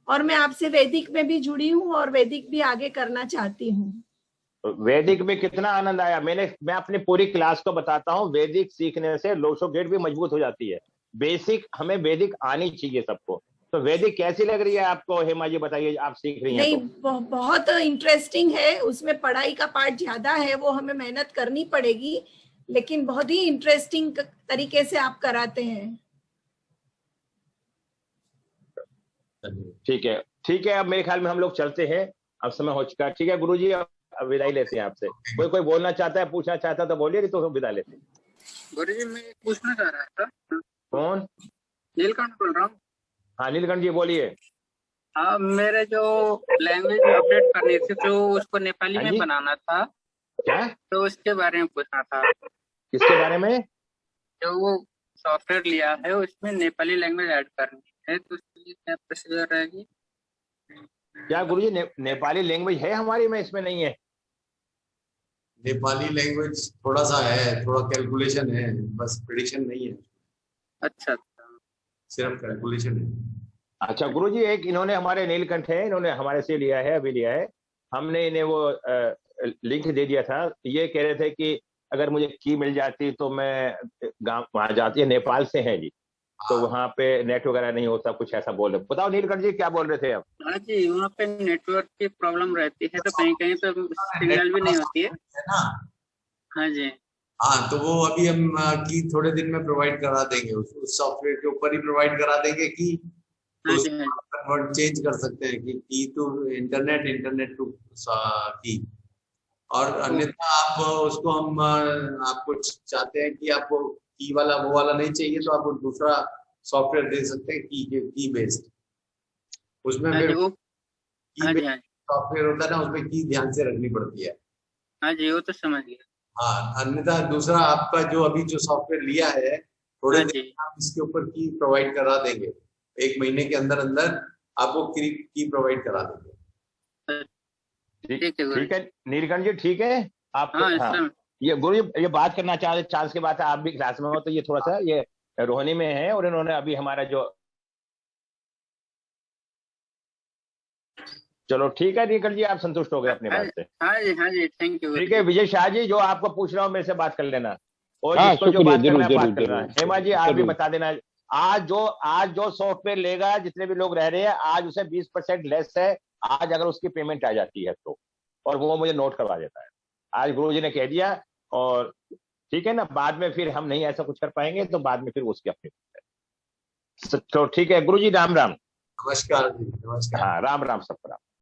और मैं आपसे वैदिक में भी जुड़ी हूँ, और वैदिक भी आगे करना चाहती हूँ। वैदिक में कितना आनंद आया। मैं अपनी पूरी क्लास को बताता हूँ, वैदिक सीखने से लोशो गेट भी मजबूत हो जाती है। बेसिक हमें वैदिक आनी चाहिए सबको। तो वैदिक कैसी लग रही है आपको? हेमा जी बताइए, आप सीख रही हैं। नहीं, बहुत इंटरेस्टिंग है, उसमें पढ़ाई का पार्ट ज्यादा है, वो हमें मेहनत करनी पड़ेगी, लेकिन बहुत ही इंटरेस्टिंग तरीके से आप कराते हैं। ठीक है, ठीक है। अब मेरे ख्याल में हम लोग चलते हैं, अब समय हो चुका है। ठीक है गुरुजी, अब विदाई लेते हैं आपसे। कोई बोलना चाहता है, पूछना चाहता है तो बोलिए, नहीं तो विदा लेते हैं। गुरुजी मैं पूछना चाह रहा था। कौन? नीलकंठ बोल रहा हूँ। हाँ नीलकंठ जी बोलिए। हाँ, मेरे जो लैंग्वेज अपडेट करनी थी तो उसको नेपाली में बनाना था। क्या? तो उसके बारे में पूछना था। किसके बारे में? जो वो सॉफ्टवेयर लिया है उसमें नेपाली लैंग्वेज ऐड करनी है, तो उसके लिए क्या प्रोसीजर रहेगी? क्या गुरुजी नेपाली लैंग्वेज है हमारी में, इसमें नहीं है? नेपाली लैंग्वेज थोड़ा सा है, थोड़ा कैलकुलेशन है, बस प्रेडिक्शन नहीं है। अच्छा, सिर्फ कैलकुलेशन है। अच्छा गुरुजी, एक इन्होंने हमारे नीलकंठ है, इन्होंने हमारे से लिया है, अभी लिया है। हमने इन्हें वो लिंक दे दिया था। ये कह रहे थे कि अगर मुझे की मिल जाती तो मैं गांव वहां जाती है, नेपाल से है जी, तो वहां पे नेट वगैरह नहीं होता, कुछ ऐसा बोल रहे। बताओ नीलकंठ जी क्या बोल रहे थे आप? हाँ जी, वहाँ पे नेटवर्क की प्रॉब्लम रहती है, तो कहीं कहीं तो सिग्नल भी नहीं होती है ना। हाँ जी। हाँ, तो वो अभी हम की थोड़े दिन में प्रोवाइड करा देंगे, उस सॉफ्टवेयर के ऊपर ही प्रोवाइड करा देंगे कि कन्वर्ट चेंज कर सकते हैं कि की टू इंटरनेट, इंटरनेट टू की। और अन्यथा आप उसको हम आपको चाहते हैं कि आपको की वाला वो वाला नहीं चाहिए तो आपको दूसरा सॉफ्टवेयर दे सकते हैं की बेस्ड। उसमें फिर सॉफ्टवेयर होता है ना, उसमें की ध्यान से रखनी पड़ती है। हाँ जी, वो तो समझ गया। हाँ, अन्यथा दूसरा आपका जो अभी जो सॉफ्टवेयर लिया है, थोड़े दिन आप इसके ऊपर की प्रोवाइड करा देंगे, 1 महीने के अंदर अंदर आपको की प्रोवाइड करा देंगे। ठीक है नीलकंठ जी, ठीक है आप। हाँ, ये गुरु ये बात करना चाहते, चांस की बात है, आप भी क्लास में हो तो ये थोड़ा सा ये रोहिणी में है, और इन्होंने अभी हमारा जो, चलो ठीक है नीलकंठ जी, आप संतुष्ट हो गए अपनी बात से? हाँ जी, थैंक यू। ठीक है विजय शाह जी, जो आपको पूछ रहा हूँ मेरे से बात कर लेना, और हाँ, जिसको जो बात करना है जरूर, बात करना है। हेमा जी आप भी बता देना, आज जो सॉफ्टवेयर लेगा, जितने भी लोग रह रहे हैं, आज उसे 20% लेस है आज, अगर उसकी पेमेंट आ जाती है तो, और वो मुझे नोट करवा देता है। आज गुरुजी ने कह दिया, और ठीक है ना, बाद में फिर हम नहीं ऐसा कुछ कर पाएंगे तो बाद में फिर उसकी अपनी। तो ठीक है गुरुजी, राम राम। नमस्कार जी, नमस्कार। हाँ, राम राम, सबका राम।